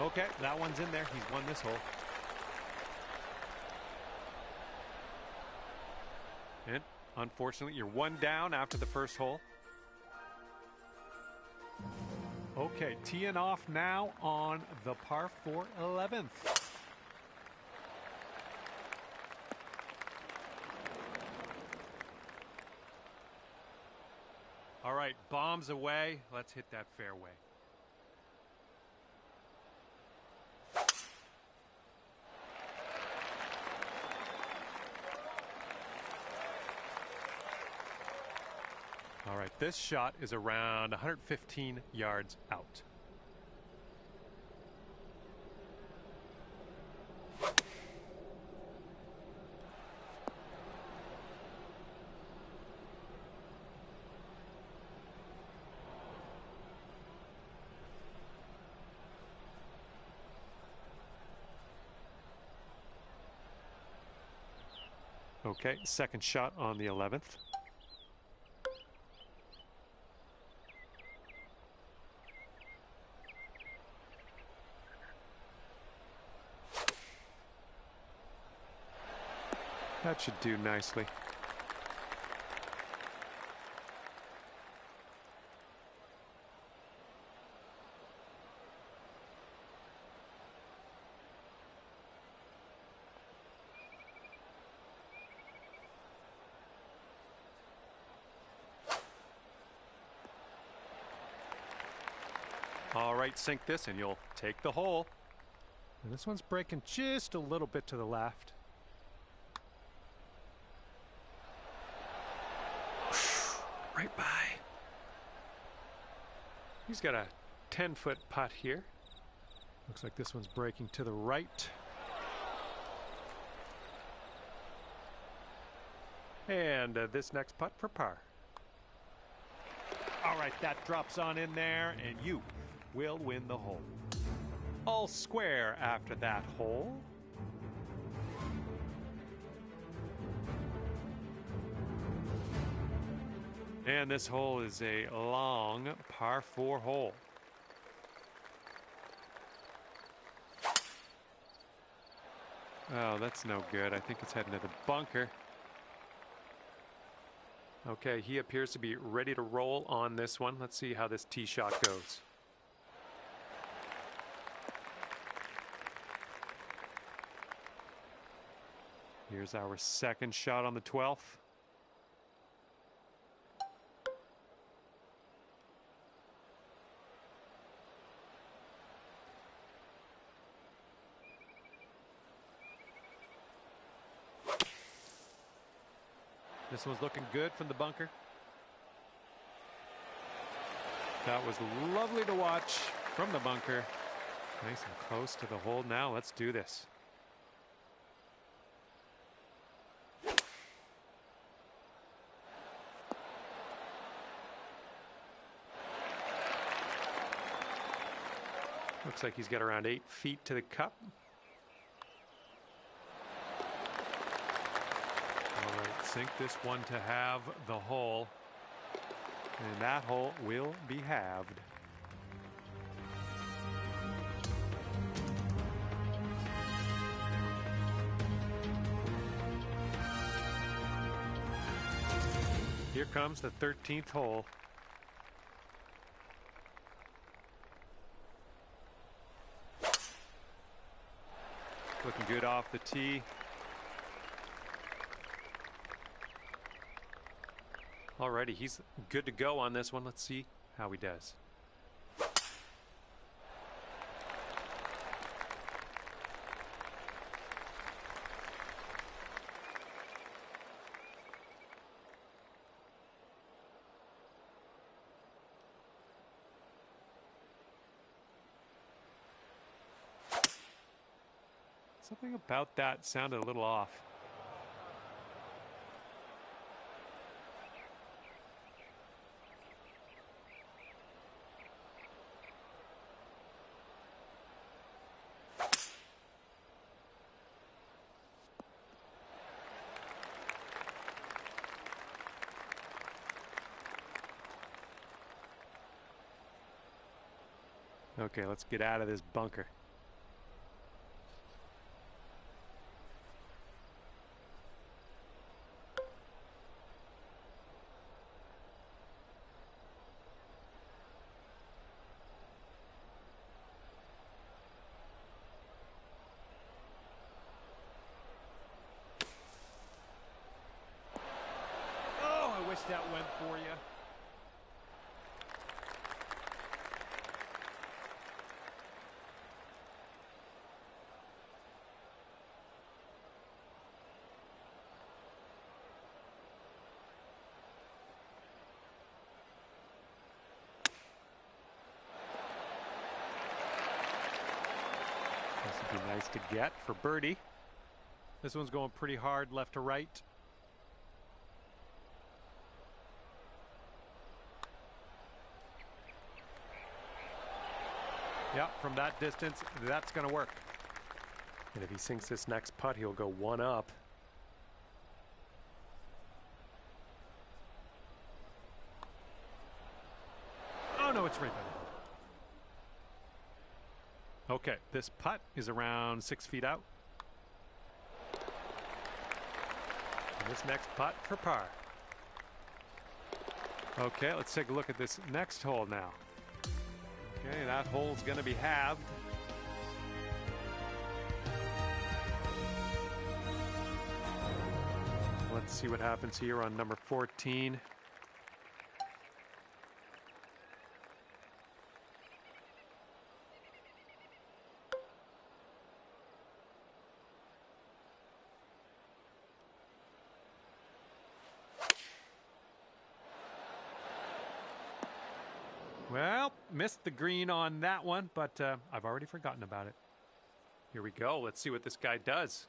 Speaker 3: Okay, that one's in there. He's won this hole. And unfortunately, you're 1 down after the first hole. Okay, teeing off now on the par 4 11th. All right, bombs away. Let's hit that fairway. All right, this shot is around 115 yards out. Okay, second shot on the 11th. That should do nicely. All right, sink this and you'll take the hole. And this one's breaking just a little bit to the left. Right by. He's got a 10-foot putt here. Looks like this one's breaking to the right. And this next putt for par. All right, that drops on in there, and you will win the hole. All square after that hole. And this hole is a long par 4 hole. Oh, that's no good. I think it's heading to the bunker. Okay, he appears to be ready to roll on this one. Let's see how this tee shot goes. Here's our second shot on the 12th. This one's looking good from the bunker. That was lovely to watch from the bunker. Nice and close to the hole. Now let's do this. Looks like he's got around 8 feet to the cup. All right, sink this one to have the hole. And that hole will be halved. Here comes the 13th hole. Looking good off the tee. Alrighty, he's good to go on this one. Let's see how he does. Something about that sounded a little off. Okay, let's get out of this bunker. Oh, I wish that went for you. This would be nice to get for birdie. This one's going pretty hard left to right. Yeah, from that distance, that's going to work. And if he sinks this next putt, he'll go one up. Oh, no, it's right there. Okay, this putt is around 6 feet out. And this next putt for par. Okay, let's take a look at this next hole now. Okay, that hole's going to be halved. Let's see what happens here on number 14. Well, missed the green on that one, but I've already forgotten about it. Here we go. Let's see what this guy does.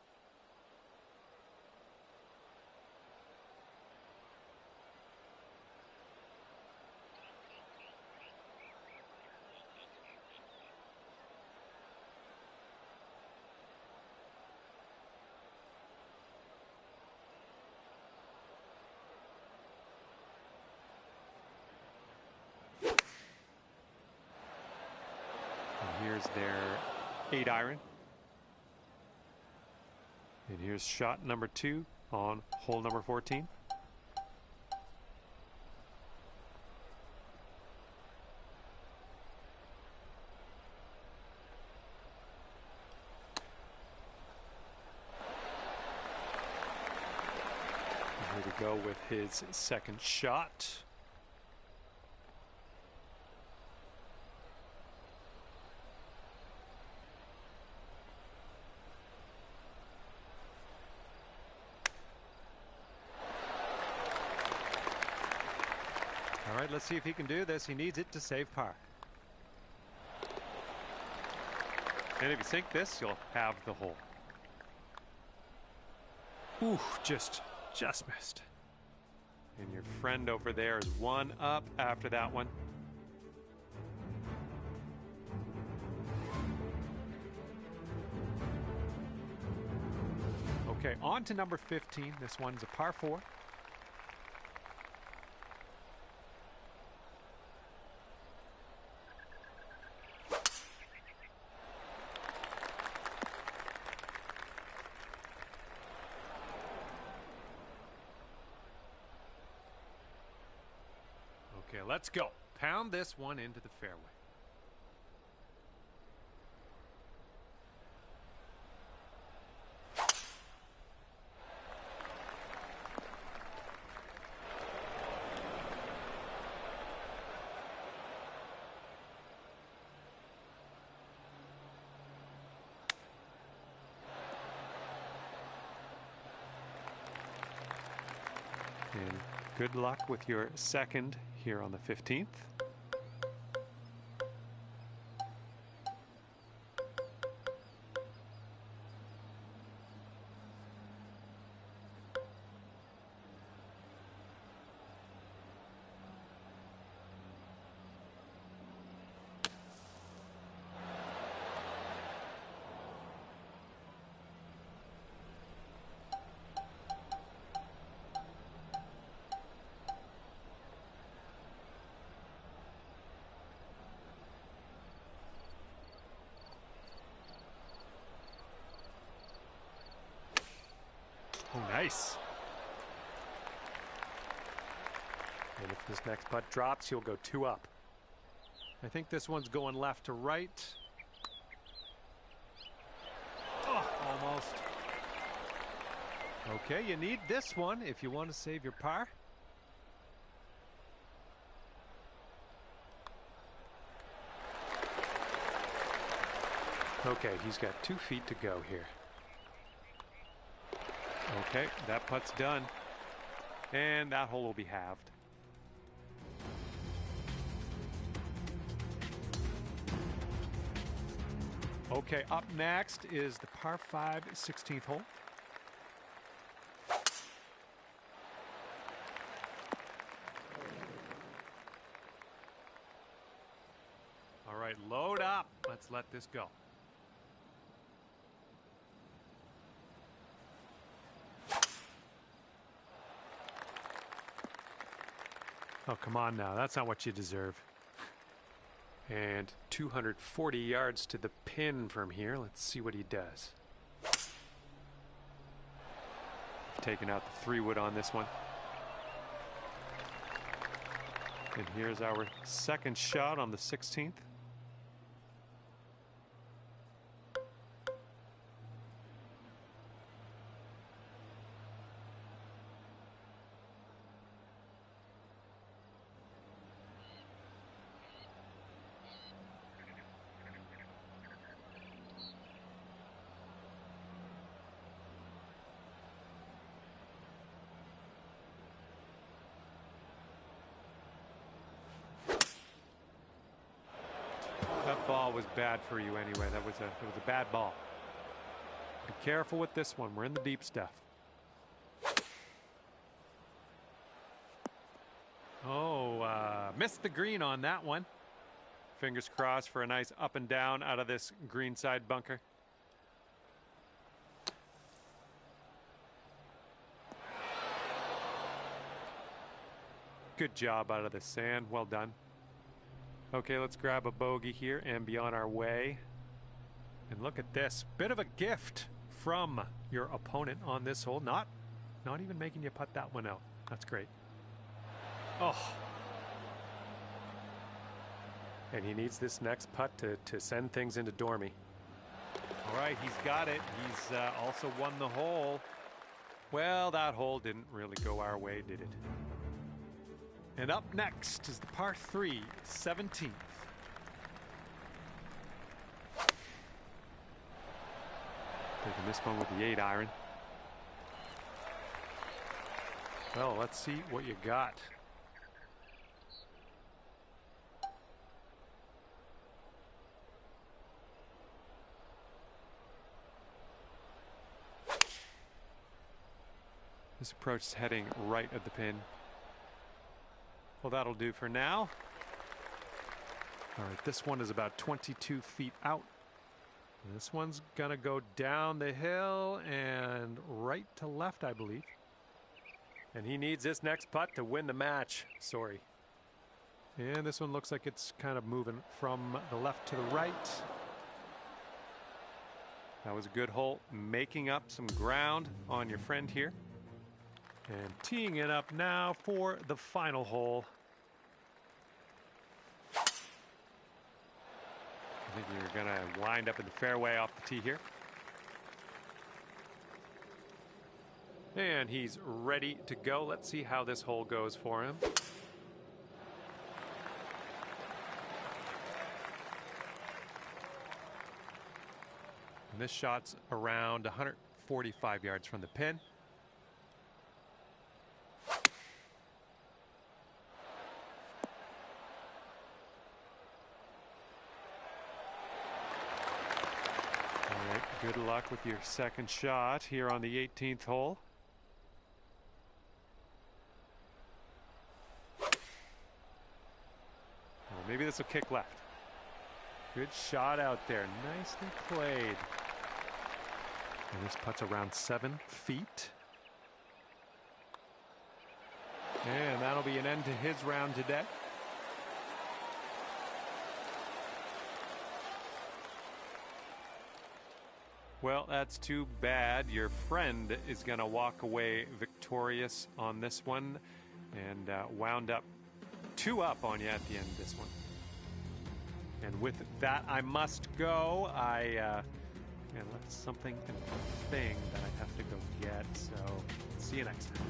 Speaker 3: Here's their 8-iron. And here's shot number 2 on hole number 14. And here we go with his second shot. All right, let's see if he can do this. He needs it to save par. And if you sink this, you'll have the hole. Ooh, just missed. And your friend over there is 1 up after that one. Okay, on to number 15. This one's a par 4. Okay, let's go. Pound this one into the fairway. And good luck with your second here on the 15th. Oh, nice. And if this next putt drops, he'll go 2 up. I think this one's going left to right. Oh, almost. Okay, you need this one if you want to save your par. Okay, he's got 2 feet to go here. Okay, that putt's done. And that hole will be halved. Okay, up next is the par 5 16th hole. All right, load up. Let's let this go. Oh, come on now. That's not what you deserve. And 240 yards to the pin from here. Let's see what he does. Taking out the 3-wood on this one. And here's our second shot on the 16th. ball was bad for you anyway. That was a bad ball. Be careful with this one. We're in the deep stuff. Oh, missed the green on that one. Fingers crossed for a nice up and down out of this greenside bunker. Good job out of the sand. Well done. Okay, let's grab a bogey here and be on our way. And look at this. Bit of a gift from your opponent on this hole. Not even making you putt that one out. That's great. Oh. And he needs this next putt to send things into Dormy. All right, he's got it. He's also won the hole. Well, that hole didn't really go our way, did it? And up next is the par 3, 17th. Taking this one with the 8-iron. Well, let's see what you got. This approach is heading right at the pin. Well, that'll do for now. All right, this one is about 22 feet out. And this one's gonna go down the hill and right to left, I believe. And he needs this next putt to win the match. Sorry. And this one looks like it's kind of moving from the left to the right. That was a good hole, making up some ground on your friend here. And teeing it up now for the final hole. I think you're going to wind up in the fairway off the tee here. And he's ready to go. Let's see how this hole goes for him. And this shot's around 145 yards from the pin. Good luck with your second shot here on the 18th hole. Well, maybe this will kick left. Good shot out there. Nicely played. And this putt's around 7 feet. And that'll be an end to his round today. Well, that's too bad. Your friend is going to walk away victorious on this one and wound up 2 up on you at the end of this one. And with that, I must go. I left something in the thing that I have to go get. So see you next time.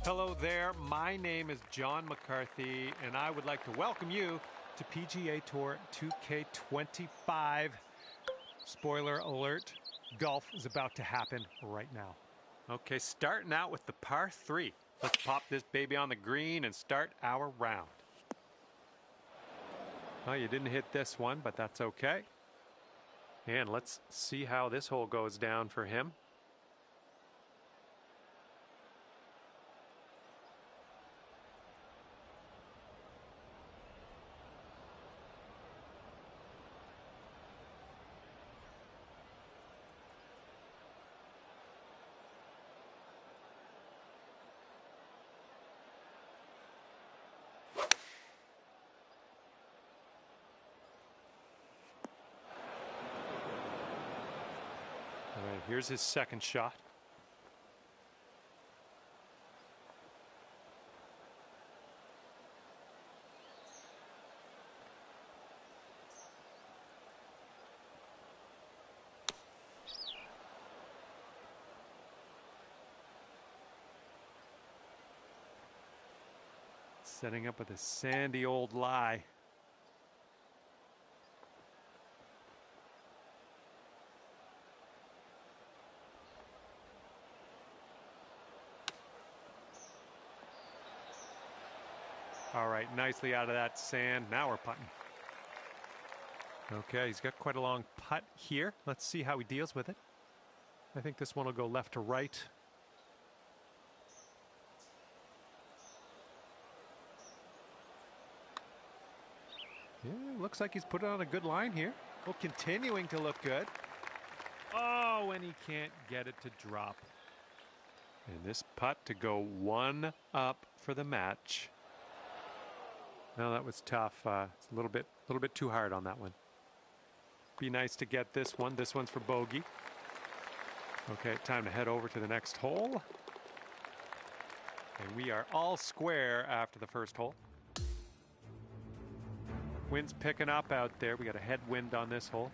Speaker 3: Hello there, my name is John McCarthy, and I would like to welcome you to PGA Tour 2K25. Spoiler alert, golf is about to happen right now. Okay, starting out with the par 3. Let's pop this baby on the green and start our round. Oh, you didn't hit this one, but that's okay. And let's see how this hole goes down for him. All right, here's his second shot. Setting up with a sandy old lie. All right, nicely out of that sand. Now we're putting. Okay, he's got quite a long putt here. Let's see how he deals with it. I think this one will go left to right. Yeah, looks like he's put it on a good line here. Well, continuing to look good. Oh, and he can't get it to drop. And this putt to go one up for the match. No, that was tough. It's a little bit too hard on that one. Be nice to get this one. This one's for bogey. Okay, time to head over to the next hole. And we are all square after the first hole. Wind's picking up out there. We got a headwind on this hole.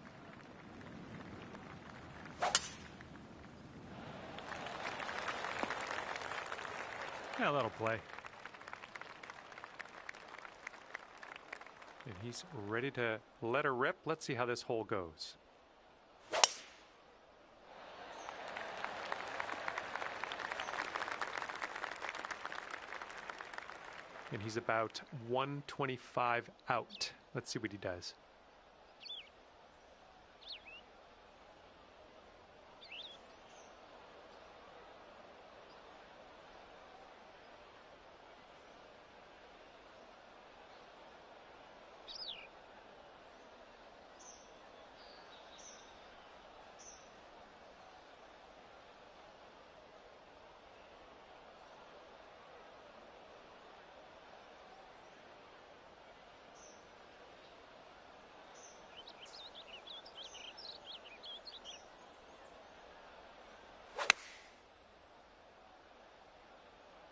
Speaker 3: Yeah, that'll play. And he's ready to let her rip. Let's see how this hole goes. And he's about 125 out. Let's see what he does.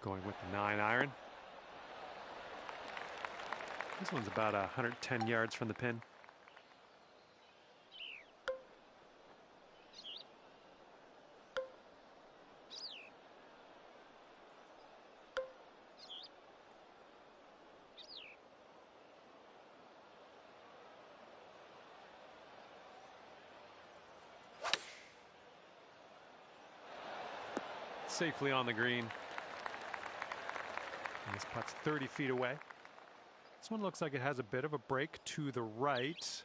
Speaker 3: Going with the 9-iron. This one's about 110 yards from the pin. Safely on the green. And this putt's 30 feet away. This one looks like it has a bit of a break to the right.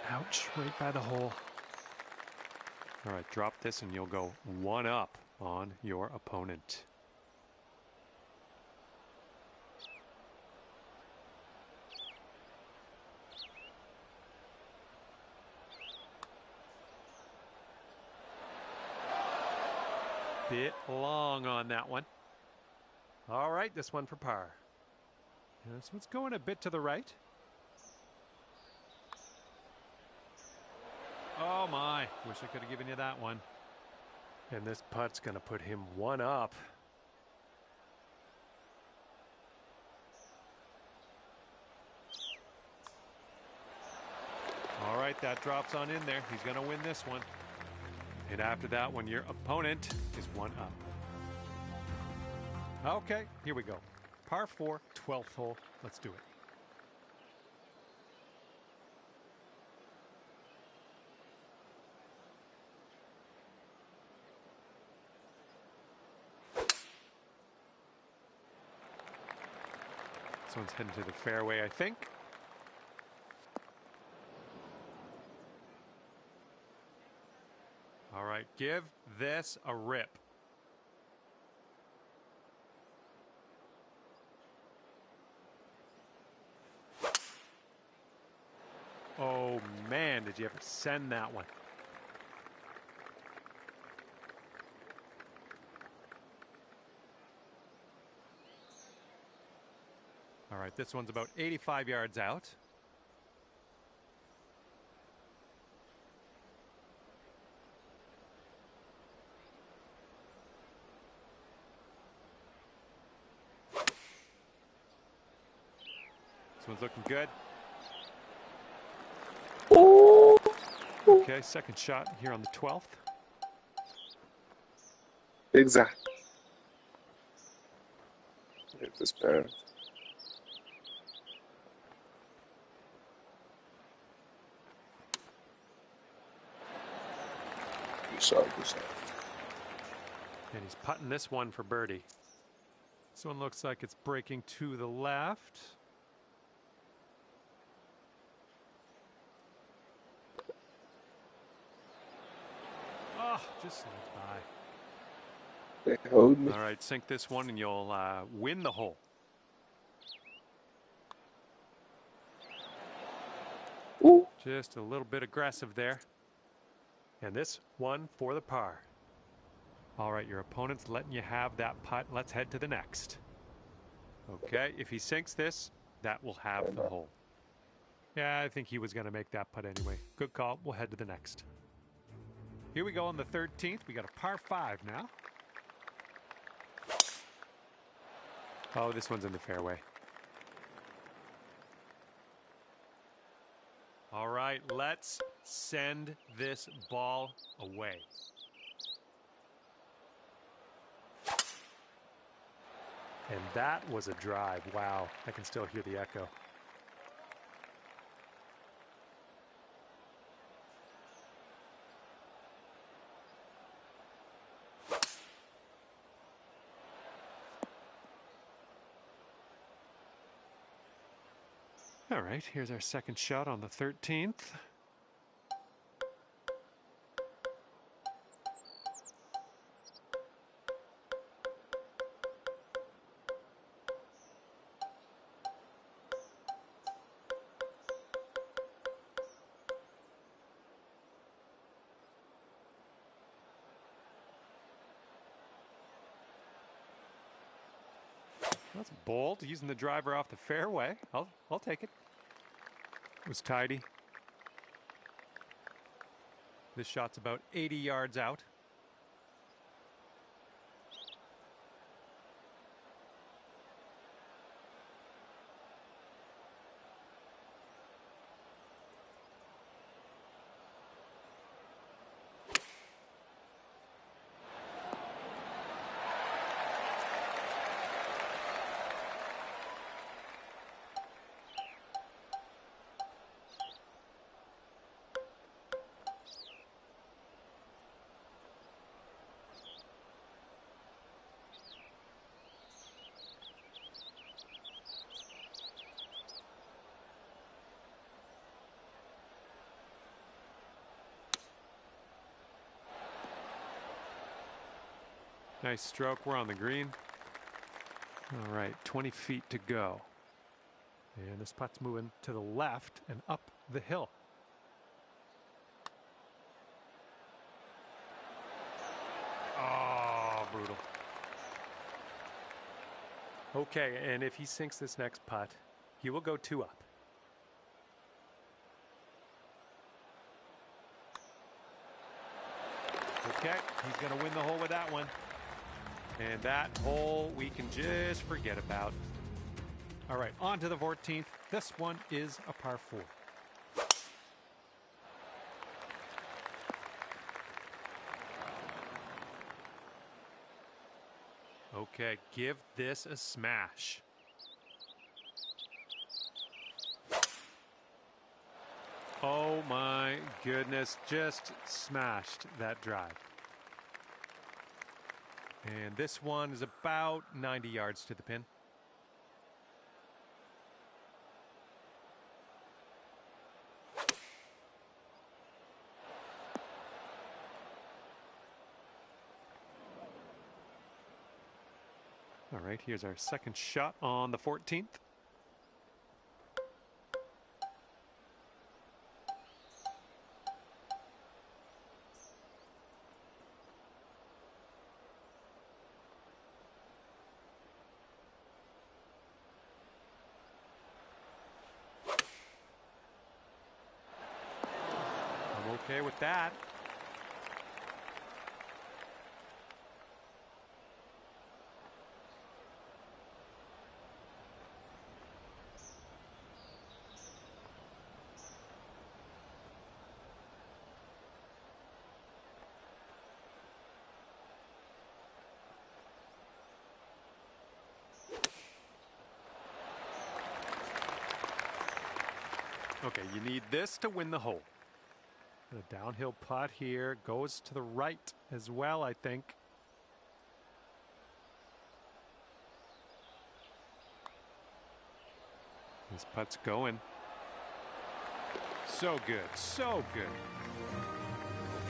Speaker 3: Ouch, right by the hole. All right, drop this and you'll go one up on your opponent. Bit long on that one. All right, this one for par. And this one's going a bit to the right. Oh my, wish I could have given you that one. And this putt's gonna put him one up. right, that drops on in there. He's going to win this one. And after that one, your opponent is one up. Okay, here we go. Par 4, 12th hole. Let's do it. This one's heading to the fairway, I think. All right, give this a rip. Oh man, did you ever send that one? All right, this one's about 85 yards out. This one's looking good. Okay, second shot here on the 12th.
Speaker 5: Exactly. Get this better. Good shot, good shot.
Speaker 3: And he's putting this one for birdie. This one looks like it's breaking to the left. Oh, just slipped by.
Speaker 5: They hold me.
Speaker 3: All right, sink this one and you'll win the hole.
Speaker 5: Ooh.
Speaker 3: Just a little bit aggressive there. And this one for the par. All right, your opponent's letting you have that putt. Let's head to the next. Okay, if he sinks this, that will have the hole. Yeah, I think he was going to make that putt anyway. Good call. We'll head to the next. Here we go on the 13th. We got a par 5 now. Oh, this one's in the fairway. All right, let's send this ball away. And that was a drive. Wow, I can still hear the echo. All right, here's our second shot on the 13th. That's bold, using the driver off the fairway. I'll take it. It was tidy. This shot's about 80 yards out. Nice stroke. We're on the green. All right, 20 feet to go. And this putt's moving to the left and up the hill. Oh, brutal. Okay, and if he sinks this next putt, he will go 2 up. Okay, he's going to win the hole with that one. And that hole we can just forget about. All right, on to the 14th. This one is a par 4. Okay, give this a smash. Oh my goodness, just smashed that drive. And this one is about 90 yards to the pin. All right, here's our second shot on the 14th. I'm okay with that. Okay, you need this to win the hole. The downhill putt here goes to the right as well, I think. This putt's going. So good, so good.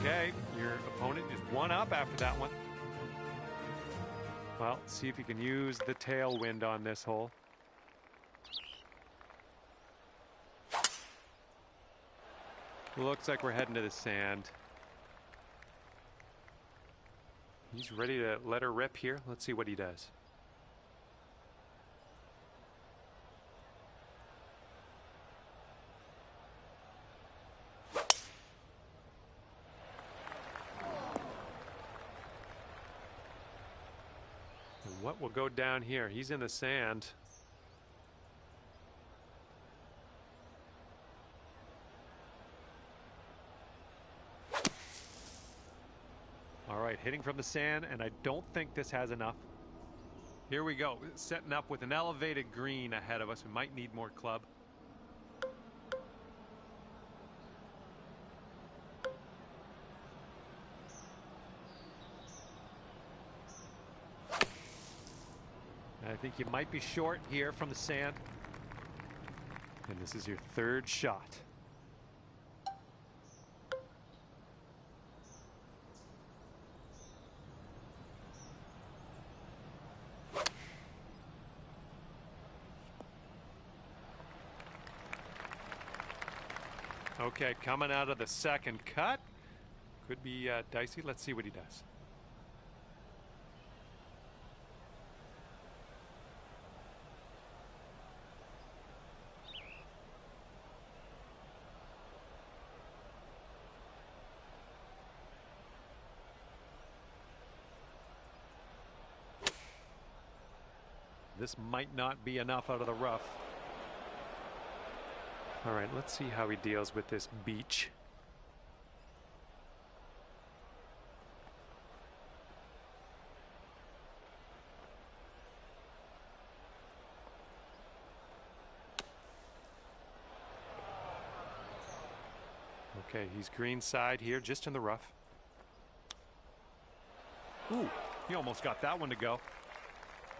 Speaker 3: Okay, your opponent is one up after that one. Well, see if you can use the tailwind on this hole. Looks like we're heading to the sand. He's ready to let her rip here. Let's see what he does. And what will go down here? He's in the sand. All right, hitting from the sand, and I don't think this has enough. Here we go, setting up with an elevated green ahead of us. We might need more club. I think you might be short here from the sand. And this is your third shot. Okay, coming out of the second cut. Could be dicey. Let's see what he does. This might not be enough out of the rough. All right, let's see how he deals with this beach. Okay, he's green side here, just in the rough. Ooh, he almost got that one to go.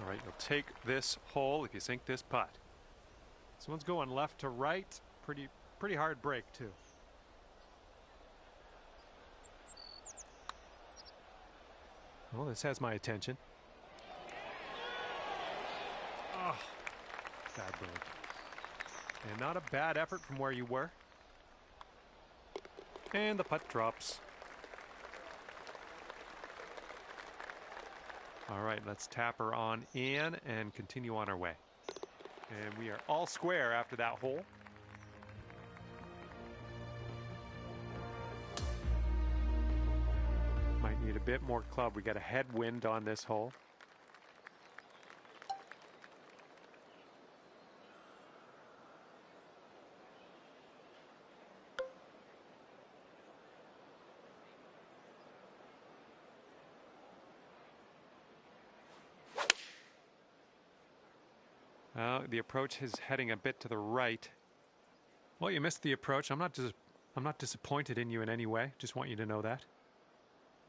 Speaker 3: All right, you'll take this hole if you sink this putt. This one's going left to right. Pretty hard break, too. Well, this has my attention. Oh, bad break. And not a bad effort from where you were. And the putt drops. All right, let's tap her on in and continue on our way. And we are all square after that hole. Might need a bit more club. We got a headwind on this hole. The approach is heading a bit to the right. Well, you missed the approach. I'm not disappointed in you in any way. Just want you to know that.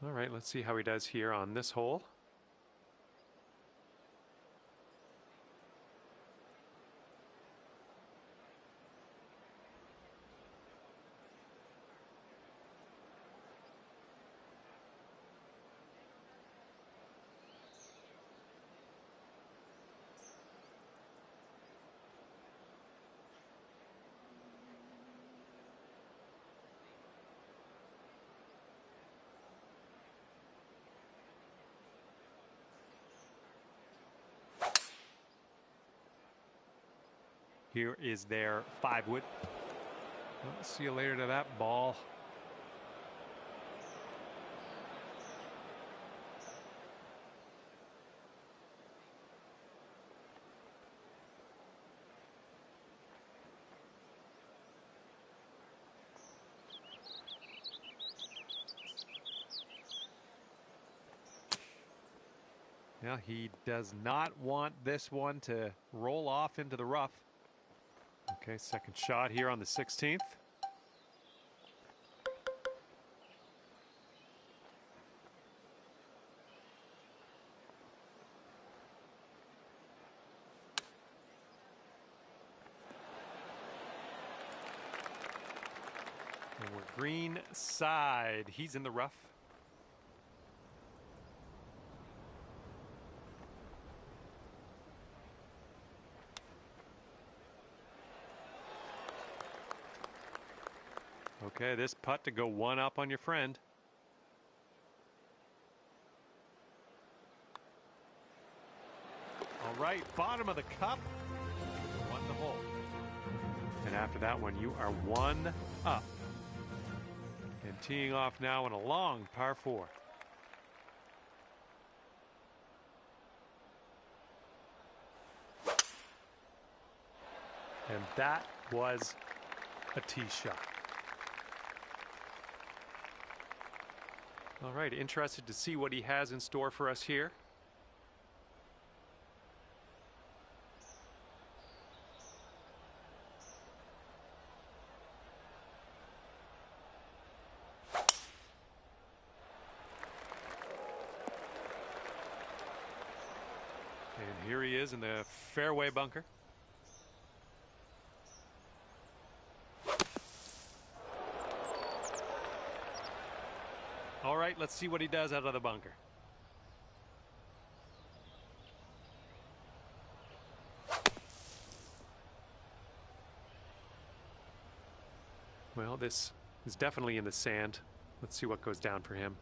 Speaker 3: All right, let's see how he does here on this hole. Here is their 5-wood. Well, see you later to that ball. Now he does not want this one to roll off into the rough. Okay, second shot here on the 16th. And we're green side. He's in the rough. Okay, this putt to go one up on your friend. All right, bottom of the cup. Won the hole. And after that one, you are one up. And teeing off now on a long par 4. And that was a tee shot. All right, interested to see what he has in store for us here. And here he is in the fairway bunker. All right, let's see what he does out of the bunker. Well, this is definitely in the sand. Let's see what goes down for him.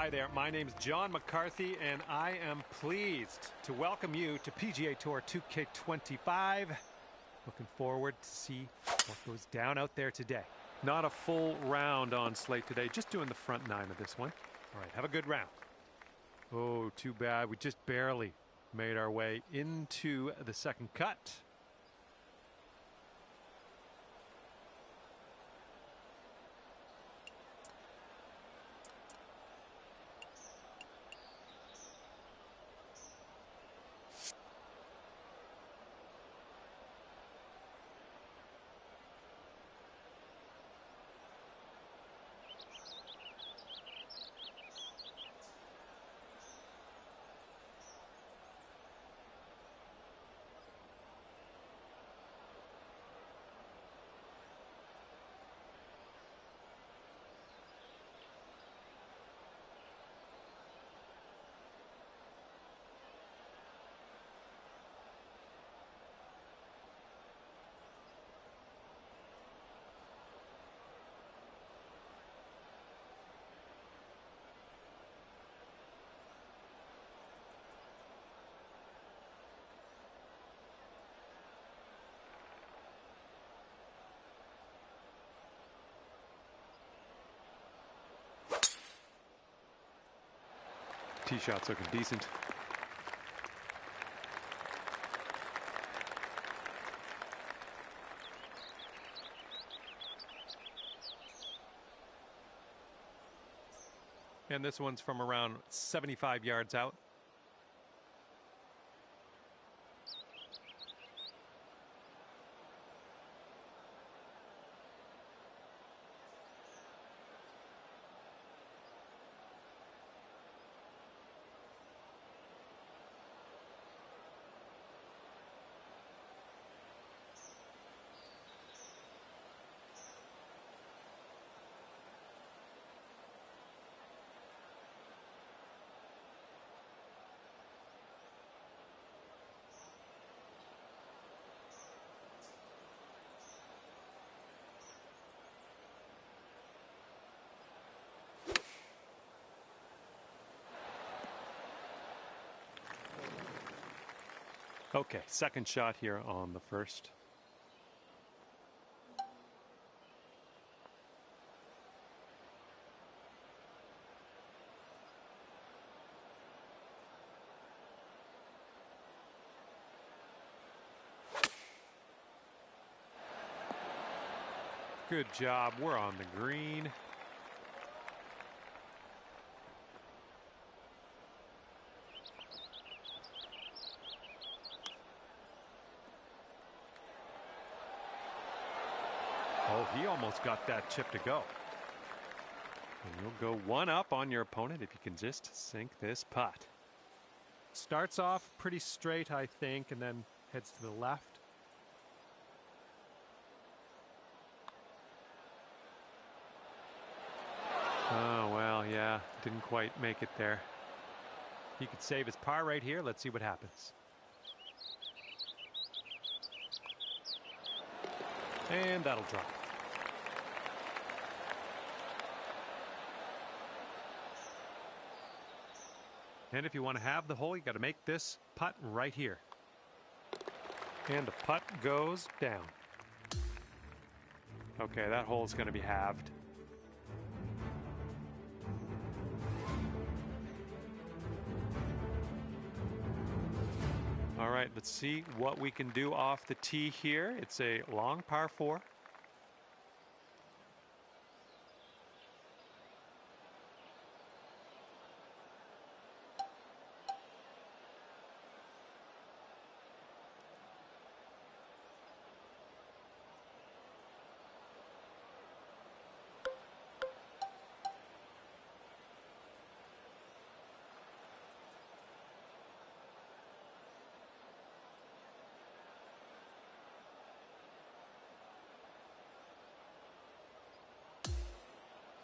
Speaker 3: Hi there, my name's John McCarthy, and I am pleased to welcome you to PGA Tour 2K25. Looking forward to see what goes down out there today. Not a full round on slate today, just doing the front 9 of this one. All right, have a good round. Oh, too bad. We just barely made our way into the second cut. Tee shot's looking decent. And this one's from around 75 yards out. Okay, second shot here on the first. Good job. We're on the green. Oh, he almost got that chip to go. And you'll go one up on your opponent if you can just sink this putt. Starts off pretty straight, I think, and then heads to the left. Oh, well, yeah, didn't quite make it there. He could save his par right here. Let's see what happens. And that'll drop. And if you want to have the hole, you got to make this putt right here. And the putt goes down. Okay, that hole's going to be halved. All right, let's see what we can do off the tee here. It's a long par 4.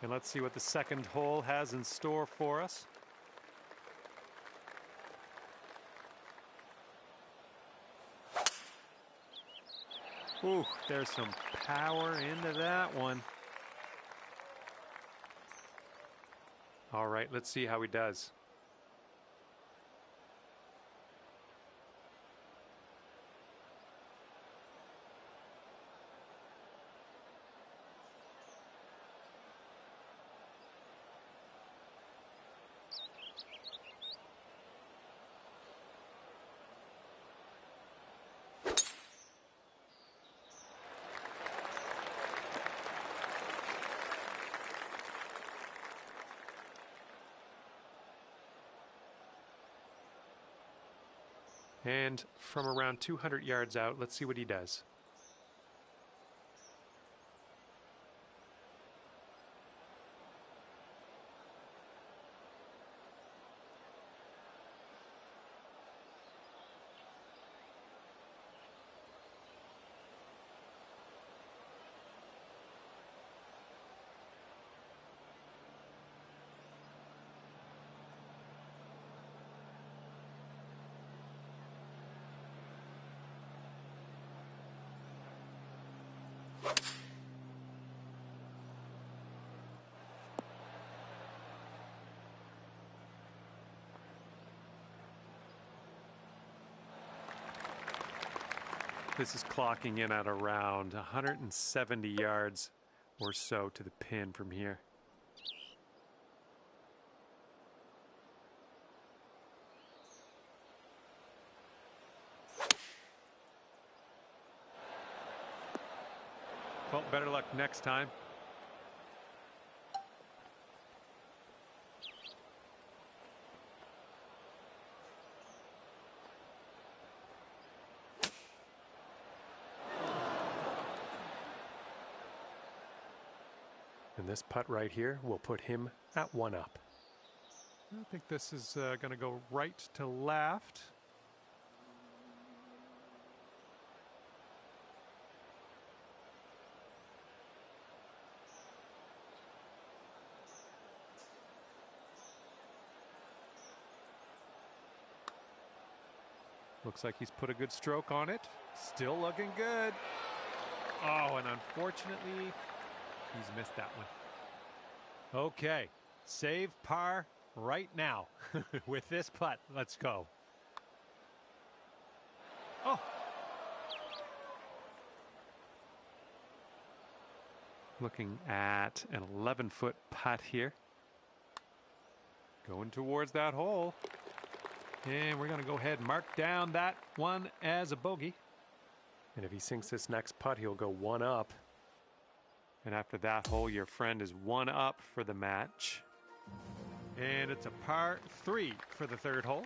Speaker 3: And let's see what the second hole has in store for us. Ooh, there's some power into that one. All right, let's see how he does. And from around 200 yards out, let's see what he does. This is clocking in at around 170 yards or so to the pin from here. Well, better luck next time. And this putt right here will put him at 1 up. I think this is going to go right to left. Looks like he's put a good stroke on it. Still looking good. Oh, and unfortunately, he's missed that one. Okay, save par right now with this putt. Let's go. Oh. Looking at an 11-foot putt here. Going towards that hole. And we're going to go ahead and mark down that one as a bogey. And if he sinks this next putt, he'll go 1 up. And after that hole, your friend is 1 up for the match. And it's a par 3 for the 3rd hole.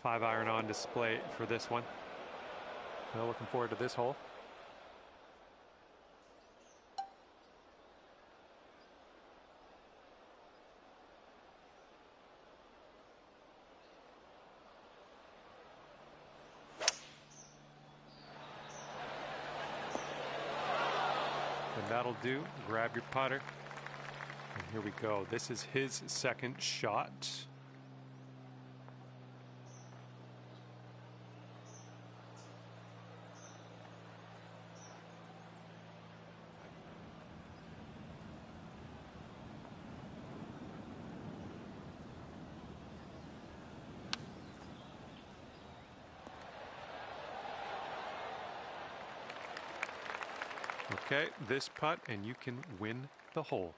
Speaker 3: Five iron on display for this one. Well, looking forward to this hole. And that'll do. Grab your putter. And here we go. This is his 2nd shot. Okay, this putt, and you can win the hole.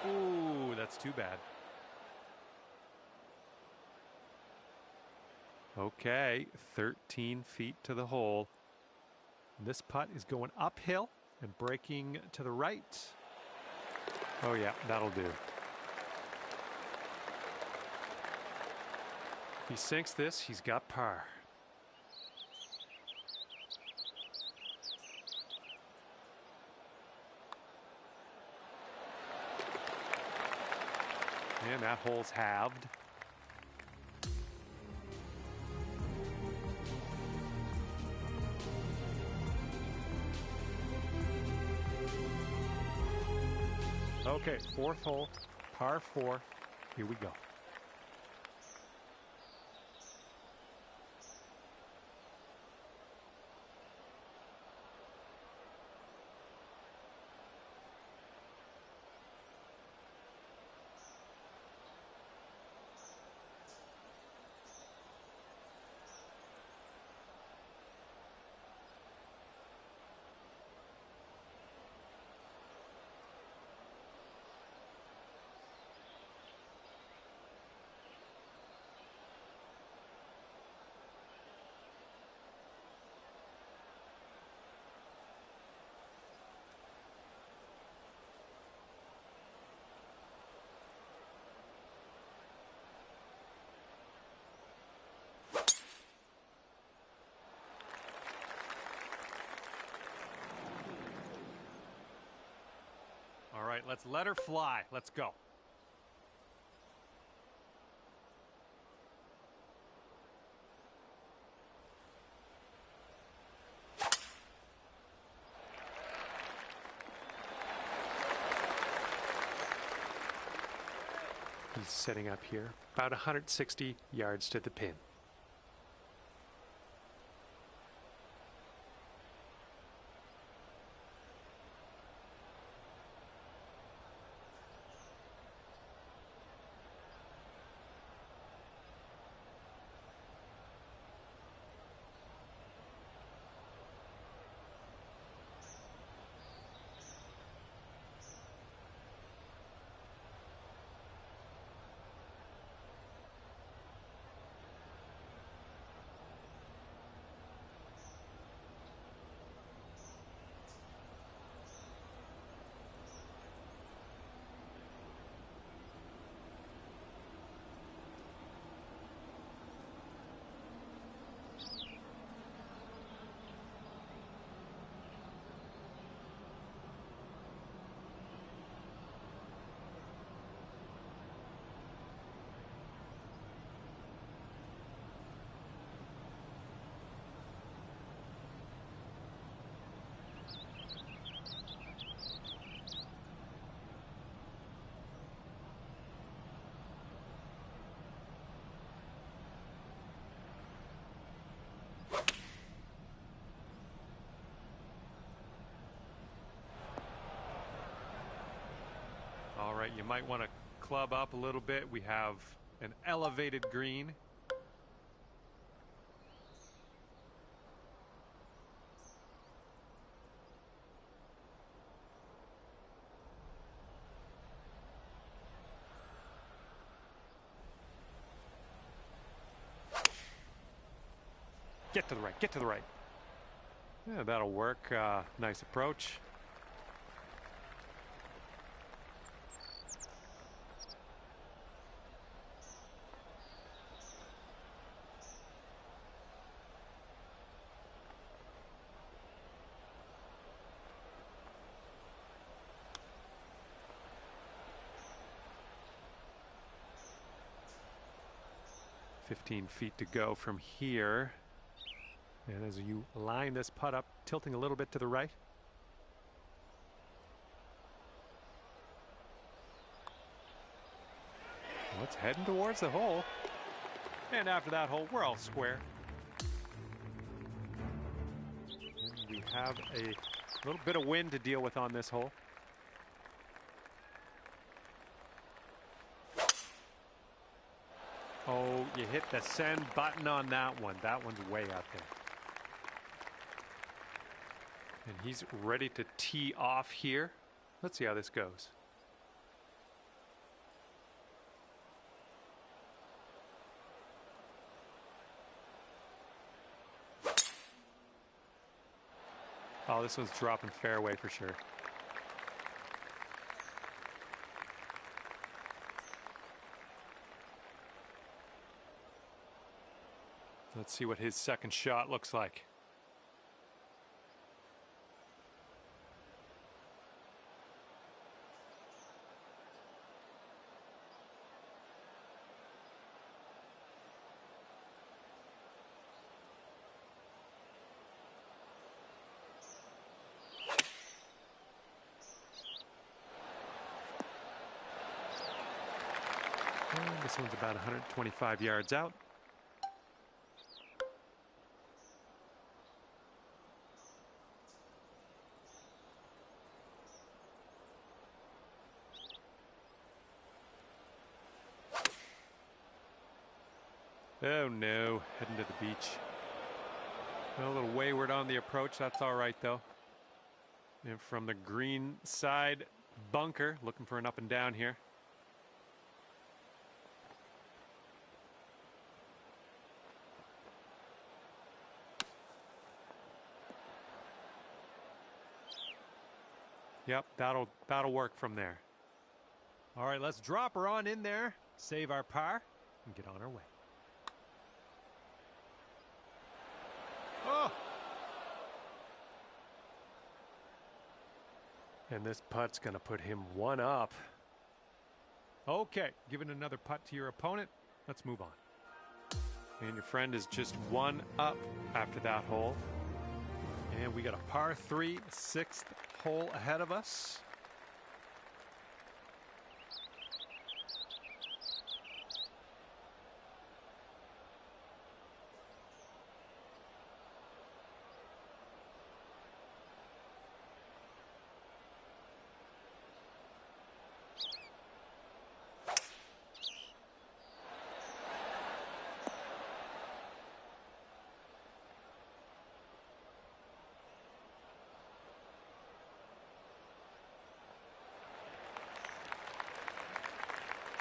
Speaker 3: Ooh, that's too bad. Okay, 13 feet to the hole. This putt is going uphill and breaking to the right. Oh yeah, that'll do. If he sinks this, he's got par. And that hole's halved. Okay, fourth hole, par 4. Here we go. All right, let's let her fly. Let's go. He's setting up here, about 160 yards to the pin. All right, you might want to club up a little bit. We have an elevated green. Get to the right, get to the right. Yeah, that'll work. Nice approach. "15 feet to go from here." And as you line this putt up, tilting a little bit to the right. Well, it's heading towards the hole. And after that hole, we're all square. And we have a little bit of wind to deal with on this hole. Oh, you hit the send button on that one. That one's way out there. And he's ready to tee off here. Let's see how this goes. Oh, this one's dropping fairway for sure. Let's see what his second shot looks like. This one's about 125 yards out. Oh no, heading to the beach. A little wayward on the approach, that's all right though. And from the green side bunker, looking for an up and down here. Yep, that'll work from there. All right, let's drop her on in there, save our par, and get on our way. Oh! And this putt's gonna put him one up. Okay, giving another putt to your opponent. Let's move on. And your friend is just one up after that hole. And we got a par 3, 6th hole ahead of us.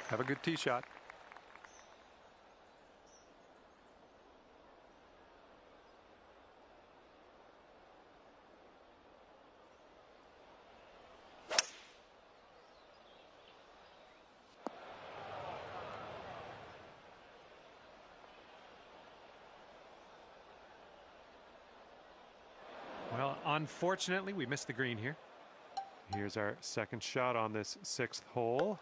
Speaker 3: Have a good tee shot. Well, unfortunately, we missed the green here. Here's our second shot on this 6th hole.